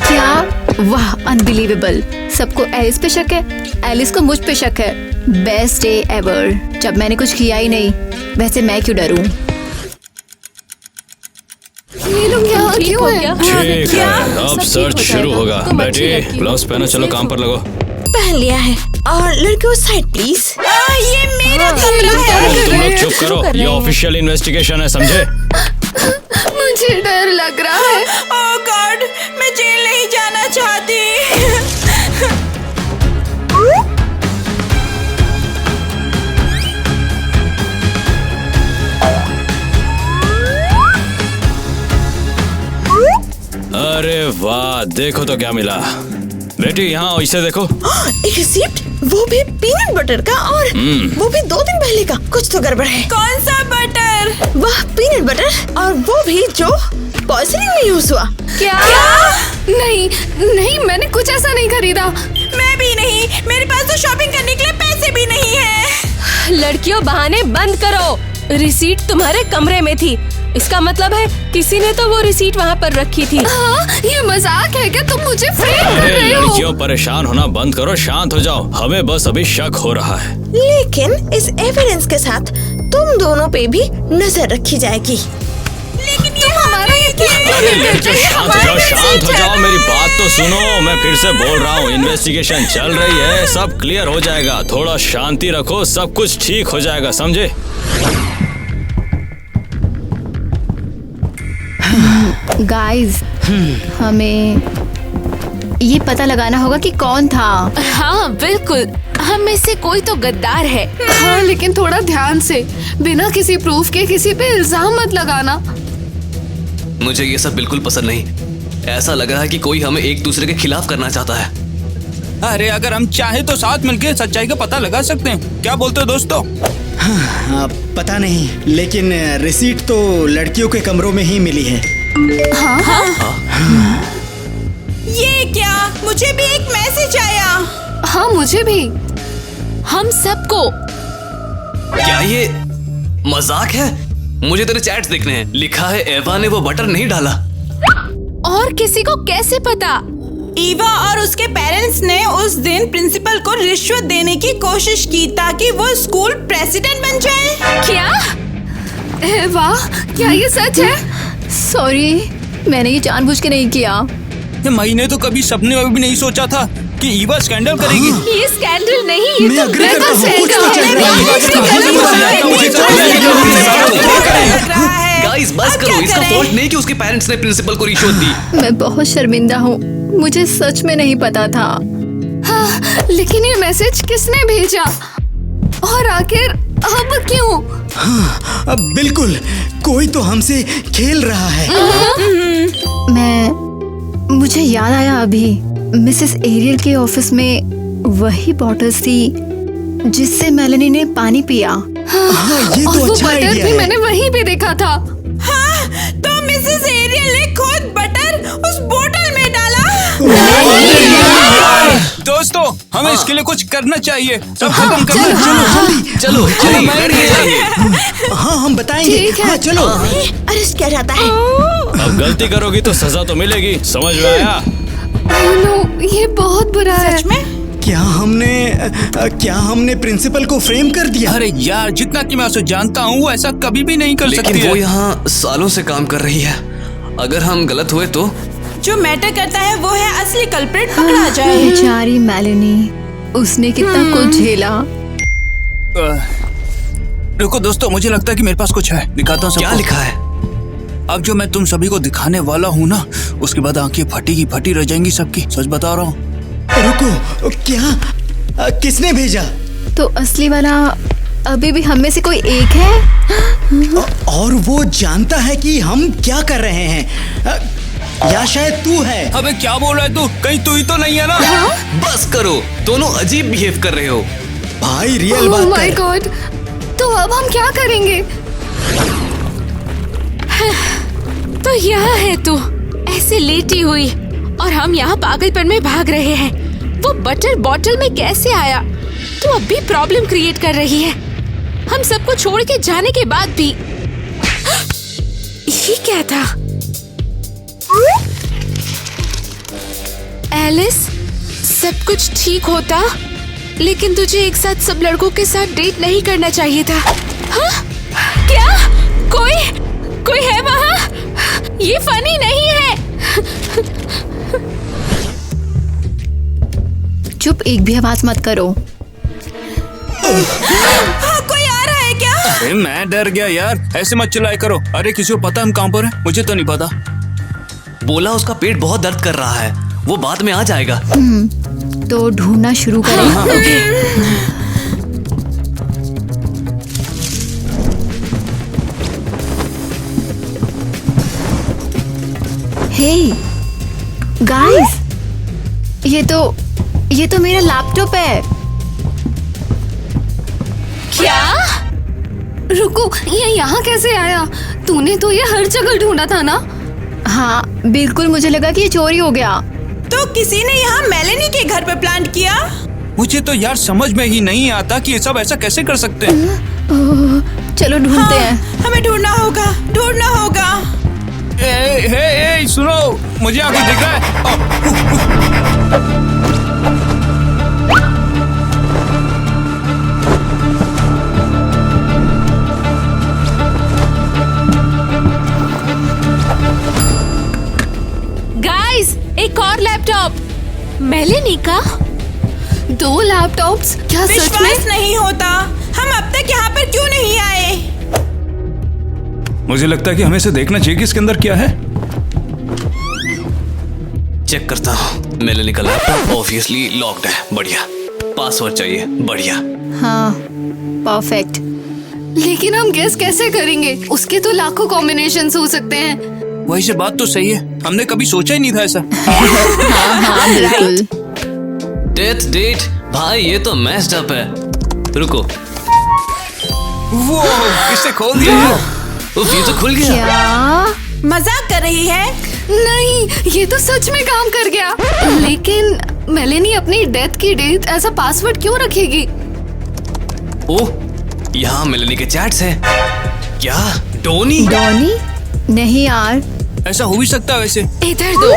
क्या? वाह, अनबिलीवेबल। सबको एलिस पे शक है, एलिस को मुझ पे शक है। बेस्ट डे एवर, जब मैंने कुछ किया ही नहीं। वैसे मैं क्यों डरूं? ये लोग यहाँ क्यों हैं? ठीक है, अब सर्च शुरू होगा। बेटी, ग्लव्स पहनो, चलो काम पर लगो। पहन लिया है। और लड़कियों साइड प्लीज। ये मेरा कमरा है। तुम लोग चुप करो, ये ऑफिशियल इन्वेस्टिगेशन है, समझे? मुझे डर लग रहा है। ओह गॉड, मैं जेल नहीं जाना चाहती। अरे वाह, देखो तो क्या मिला। बेटी यहाँ इसे देखो। एक रिसिप्ट, वो भी पीनट बटर का, और वो भी 2 दिन पहले का। कुछ तो गड़बड़ है। कौन सा बटर? वाह, पीनट बटर, और वो भी जो पॉइजनिंग में यूज हुआ। क्या? नहीं, मैंने कुछ ऐसा नहीं खरीदा। मैं भी नहीं, मेरे पास तो शॉपिंग करने के लिए पैसे भी नहीं है। लड़कियों, बहाने बंद करो। रिसीट तुम्हारे कमरे में थी, इसका मतलब है किसी ने तो वो रिसीट वहाँ पर रखी थी। हाँ, ये मजाक है क्या? तुम मुझे फ्रेम कर रहे हो? लड़कियों, परेशान होना बंद करो, शांत हो जाओ। हमें बस अभी शक हो रहा है। लेकिन इस एविडेंस के साथ तुम दोनों पे भी नजर रखी जाएगी। लेकिन ये हमारा अरे लड़कियों, शांत हो जाओ, मेरी बात तो सुनो। मैं फिर से बोल रहा हूँ, इन्वेस्टिगेशन चल रही है, सब क्लियर हो जाएगा। थोड़ा शांति रखो, सब कुछ ठीक हो जाएगा, समझे? गाइस, हमें ये पता लगाना होगा कि कौन था। हाँ बिल्कुल, हम में से कोई तो गद्दार है। हाँ, लेकिन थोड़ा ध्यान से, बिना किसी प्रूफ के किसी पे इल्जाम मत लगाना। मुझे ये सब बिल्कुल पसंद नहीं। ऐसा लग रहा है कि कोई हमें एक दूसरे के खिलाफ करना चाहता है। अरे अगर हम चाहे तो साथ मिलकर सच्चाई का पता लगा सकते हैं। क्या बोलते हो दोस्तों? हाँ, पता नहीं, लेकिन रिसीट तो लड़कियों के कमरों में ही मिली है। हाँ? ये क्या? मुझे भी एक मैसेज आया। हाँ, मुझे भी। हम सबको। क्या ये मजाक है? मुझे तेरे चैट्स देखने हैं। लिखा है एवा ने वो बटर नहीं डाला। और किसी को कैसे पता? ईवा और उसके पेरेंट्स ने उस दिन प्रिंसिपल को रिश्वत देने की कोशिश की ताकि वो स्कूल प्रेसिडेंट बन जाए। क्या? वाह, क्या ये सच है? सॉरी, मैंने ये जानबूझ के नहीं किया। मैंने तो कभी सपने में भी नहीं सोचा था कि ईवा स्कैंडल करेगी। ये स्कैंडल नहीं, ये मैं तो अग्री करता हूँ, कुछ तो चल रहा है। गाइस बस करो, इसका फॉल्ट नहीं कि उसके पेरेंट्स ने प्रिंसिपल को रिश्वत दी। मैं बहुत शर्मिंदा हूँ, मुझे सच में नहीं पता था। हाँ, लेकिन ये मैसेज किसने भेजा और आखिर अब क्यों? हाँ, अब बिल्कुल कोई तो हमसे खेल रहा है। मुझे याद आया अभी, मिसेस एरियल के ऑफिस में वही बॉटल्स थी जिससे मेलेनी ने पानी पिया। हाँ, ये तो और अच्छा वो बटर आइडिया भी है। मैंने वहीं पे देखा था। हाँ, तो मिसेस एरियल ने खुद बटर उस बोतल में डाला। दोस्तों, हमें इसके लिए कुछ करना चाहिए। सब खत्म करना। चलो हाँ, हम बताएंगे। हाँ, चलो। अरेस्ट किया जाता है। अब गलती करोगी तो सजा तो मिलेगी, समझ में आया? नो, ये बहुत बुरा है। सच में? क्या हमने प्रिंसिपल को फ्रेम कर दिया? अरे यार, जितना कि मैं उसे जानता हूँ वो ऐसा कभी भी नहीं कर सकती लेकिन वो है। यहाँ सालों से काम कर रही है। अगर हम गलत हुए तो जो मैटर करता है वो है असली कल्प्रिट पकड़ा जाए। बेचारी मेलेनी, उसने कितना कुछ झेला। रुको दोस्तों, मुझे लगता है कि मेरे पास कुछ है, दिखाता हूँ। क्या लिखा है? अब जो मैं तुम सभी को दिखाने वाला हूँ ना, उसके बाद आंखें फटी रह जाएंगी सबकी। सच बता रहा हूँ। रुको, क्या? किसने भेजा? तो असली वाला अभी भी हम में से कोई एक है। और वो जानता है कि हम क्या कर रहे हैं, या शायद तू है। अबे क्या बोल रहा है तू? कहीं तू ही तो नहीं है ना? बस करो, दोनों अजीब बिहेव कर रहे हो। भाई रियल ओह बात माय कर। गॉड, तो अब हम क्या करेंगे? तो यहाँ है तू, ऐसे लेटी हुई, और हम यहाँ पागलपन में भाग रहे हैं। वो बटर बॉटल में कैसे आया? तू अब भी प्रॉब्लम क्रिएट कर रही है, हम सबको छोड़ के जाने के बाद भी। ये क्या था? एलिस, सब कुछ ठीक होता, लेकिन तुझे एक साथ सब लड़कों के साथ डेट नहीं करना चाहिए था। हाँ? क्या? कोई है वहाँ? ये फनी नहीं है। चुप, एक भी आवाज मत करो। हाँ, कोई आ रहा है क्या? अरे मैं डर गया यार, ऐसे मत चिल्लाया करो। अरे किसी को पता हम कहाँ पर हैं? मुझे तो नहीं पता। बोला उसका पेट बहुत दर्द कर रहा है, वो बाद में आ जाएगा। तो ढूंढना शुरू करें। हे गाइस, ये तो मेरा लैपटॉप है। क्या? रुको, ये यहाँ कैसे आया? तूने तो ये हर जगह ढूंढा था ना? हाँ बिल्कुल, मुझे लगा कि ये चोरी हो गया। तो किसी ने यहाँ मेलेनी के घर पे प्लांट किया? मुझे तो यार समझ में ही नहीं आता कि ये सब ऐसा कैसे कर सकते हैं। चलो ढूंढते हैं। हमें ढूंढना होगा। ए, सुनो, मुझे आगे दिख रहा है। गाइस, एक और लैपटॉप। मेलेनी का? 2 लैपटॉप्स? क्या सच में? विश्वास नहीं होता, हम अब तक यहाँ पर क्यों नहीं आए? मुझे लगता है कि हमें इसे देखना चाहिए कि इसके अंदर क्या है। चेक करता हूँ। मेलेनी का लैपटॉप ऑब्वियसली लॉक्ड है। बढ़िया। पासवर्ड चाहिए। बढ़िया। हाँ, परफेक्ट। लेकिन हम गेस कैसे करेंगे? उसके तो लाखों कॉम्बिनेशंस हो सकते हैं। वही से बात तो सही है, हमने कभी सोचा ही नहीं था ऐसा। हाँ, बिल्कुल। डेथ डेट भाई, ये तो मैस्ड अप है। रुको, वो किसने खोल दिया? उफ, ये तो खुल गया। क्या? मजाक कर रही है? नहीं, ये तो सच में काम कर गया। लेकिन मेलेनी अपनी डेथ की डेट ऐसा पासवर्ड क्यों रखेगी? ओह, यहाँ मेलेनी के चैट्स हैं। क्या डोनी? नहीं यार, ऐसा हो भी सकता है वैसे। इधर दो।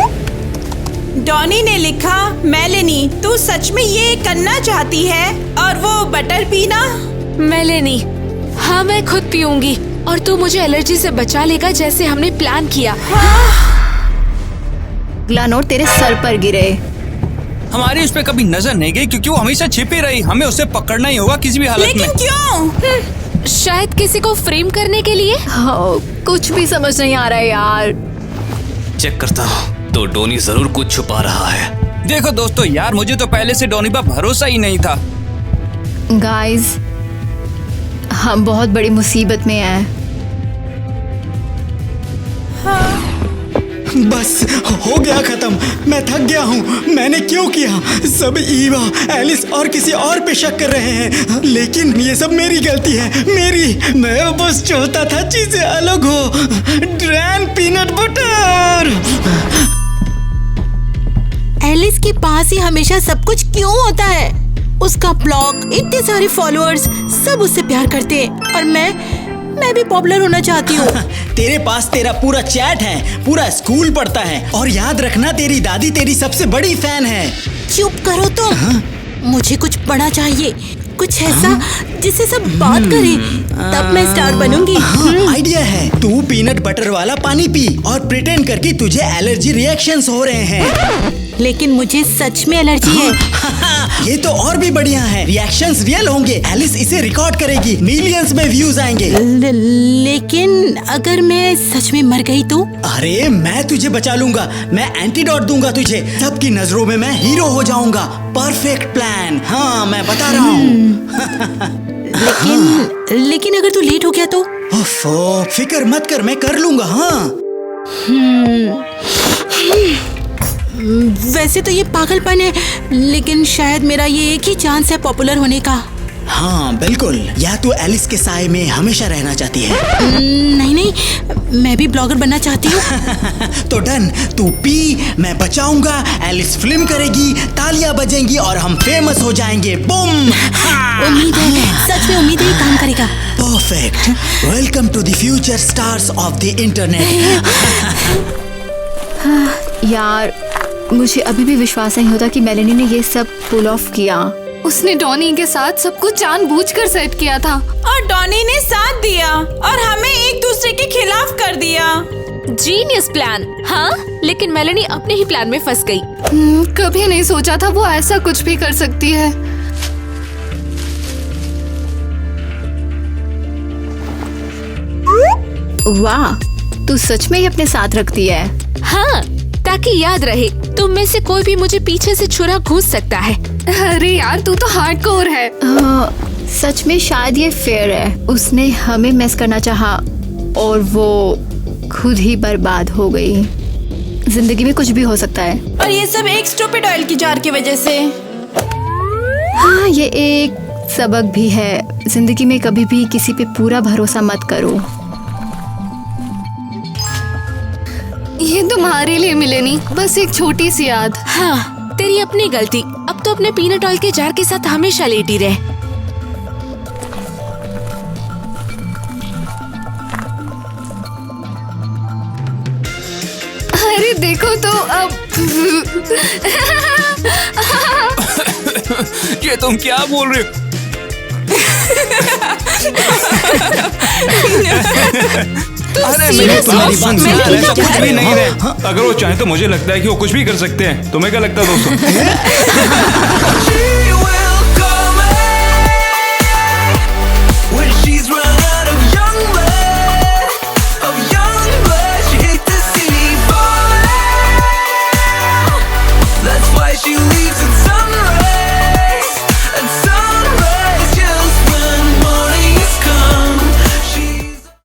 डॉनी ने लिखा, मेलेनी तू सच में ये करना चाहती है और वो बटर पीना? मेलेनी, हाँ मैं खुद पीऊंगी और तू मुझे एलर्जी से बचा लेगा जैसे हमने प्लान किया। ग्लानोर तेरे सर पर गिरे। हमारी उस पे कभी नजर नहीं गई क्योंकि वो हमेशा छिपी रही। हमें उसे पकड़ना ही होगा किसी भी हालत में। लेकिन क्यों? शायद किसी को फ्रेम करने के लिए। कुछ भी समझ नहीं आ रहा है यार। चेक करता हूँ, तो डोनी जरूर कुछ छुपा रहा है। देखो दोस्तों यार, मुझे तो पहले से डोनी पर भरोसा ही नहीं था। गाइस, हम बहुत बड़ी मुसीबत में हैं। बस हो गया खत्म। मैं थक गया हूँ। मैंने क्यों किया? सब ईवा, एलिस और किसी और पे शक कर रहे हैं, लेकिन ये सब मेरी गलती है, मेरी। मैं बस चाहता था चीजें अलग हो। Drain peanut butter. एलिस के पास ही हमेशा सब कुछ क्यों होता है? उसका ब्लॉग, इतने सारे फॉलोअर्स, सब उससे प्यार करते हैं और मैं भी पॉपुलर होना चाहती हूँ। तेरे पास तेरा पूरा चैट है, पूरा स्कूल पढ़ता है, और याद रखना तेरी दादी तेरी सबसे बड़ी फैन है। चुप करो तो। मुझे कुछ बड़ा चाहिए, कुछ ऐसा जिससे सब बात करें, तब मैं स्टार बनूंगी। आइडिया है, तू पीनट बटर वाला पानी पी और प्रिटेंड करके तुझे एलर्जी रिएक्शंस हो रहे हैं। लेकिन मुझे सच में एलर्जी है। ये तो और भी बढ़िया है, रिएक्शंस रियल होंगे। एलिस इसे रिकॉर्ड करेगी, मिलियंस में व्यूज आएंगे। लेकिन अगर मैं सच में मर गई तो? अरे मैं तुझे बचा लूंगा, मैं एंटीडोट दूंगा तुझे। सबकी नजरों में मैं हीरो हो जाऊंगा। Perfect plan. हाँ मैं बता रहा हूँ। लेकिन अगर तू लेट हो गया तो? ओफो, फिक्र मत कर, मैं कर लूंगा। हाँ वैसे तो ये पागलपन है, लेकिन शायद मेरा ये एक ही चांस है पॉपुलर होने का। हाँ बिल्कुल, या तो एलिस के साए में हमेशा रहना चाहती है। नहीं, मैं भी ब्लॉगर बनना चाहती हूँ। तो डन, तू पी, मैं बचाऊंगा, एलिस फिल्म करेगी, तालियां बजेंगी और हम फेमस हो जाएंगे। बूम। उम्मीद है, सच में उम्मीद है काम करेगा। Perfect. Welcome to the future stars of the internet. यार, मुझे अभी भी विश्वास नहीं होता कि मेलेनी ने ये सब पुल ऑफ किया। उसने डॉनी के साथ सब कुछ जानबूझकर सेट किया था और डॉनी ने साथ दिया और हमें एक दूसरे के खिलाफ कर दिया। Genius plan. हाँ, लेकिन मेलेनी अपने ही प्लान में फंस गई। कभी नहीं सोचा था वो ऐसा कुछ भी कर सकती है। वाह, तू सच में ही अपने साथ रखती है। हाँ, ताकि याद रहे तुम में से कोई भी मुझे पीछे से छुरा घुस सकता है। अरे यार, तू तो हार्डकोर है। सच में शायद ये फेयर है। उसने हमें मिस करना चाहा और वो खुद ही बर्बाद हो गई। जिंदगी में कुछ भी हो सकता है, और ये सब एक स्टूपिड ऑयल की जार की वजह से। हाँ, ये एक सबक भी है। जिंदगी में कभी भी किसी पे पूरा भरोसा मत करो। ये तुम्हारे लिए मिलेनी, बस एक छोटी सी याद। हाँ, तेरी अपनी गलती। अब तो अपने पीनट ऑयल के जार के साथ हमेशा लेटी रहे। अरे देखो तो अब। ये तुम क्या बोल रहे हो? अरे मेरी बात सुन यार, ऐसा कुछ भी नहीं है। अगर वो चाहे तो मुझे लगता है कि वो कुछ भी कर सकते हैं। तुम्हें क्या लगता है दोस्तों? She leaves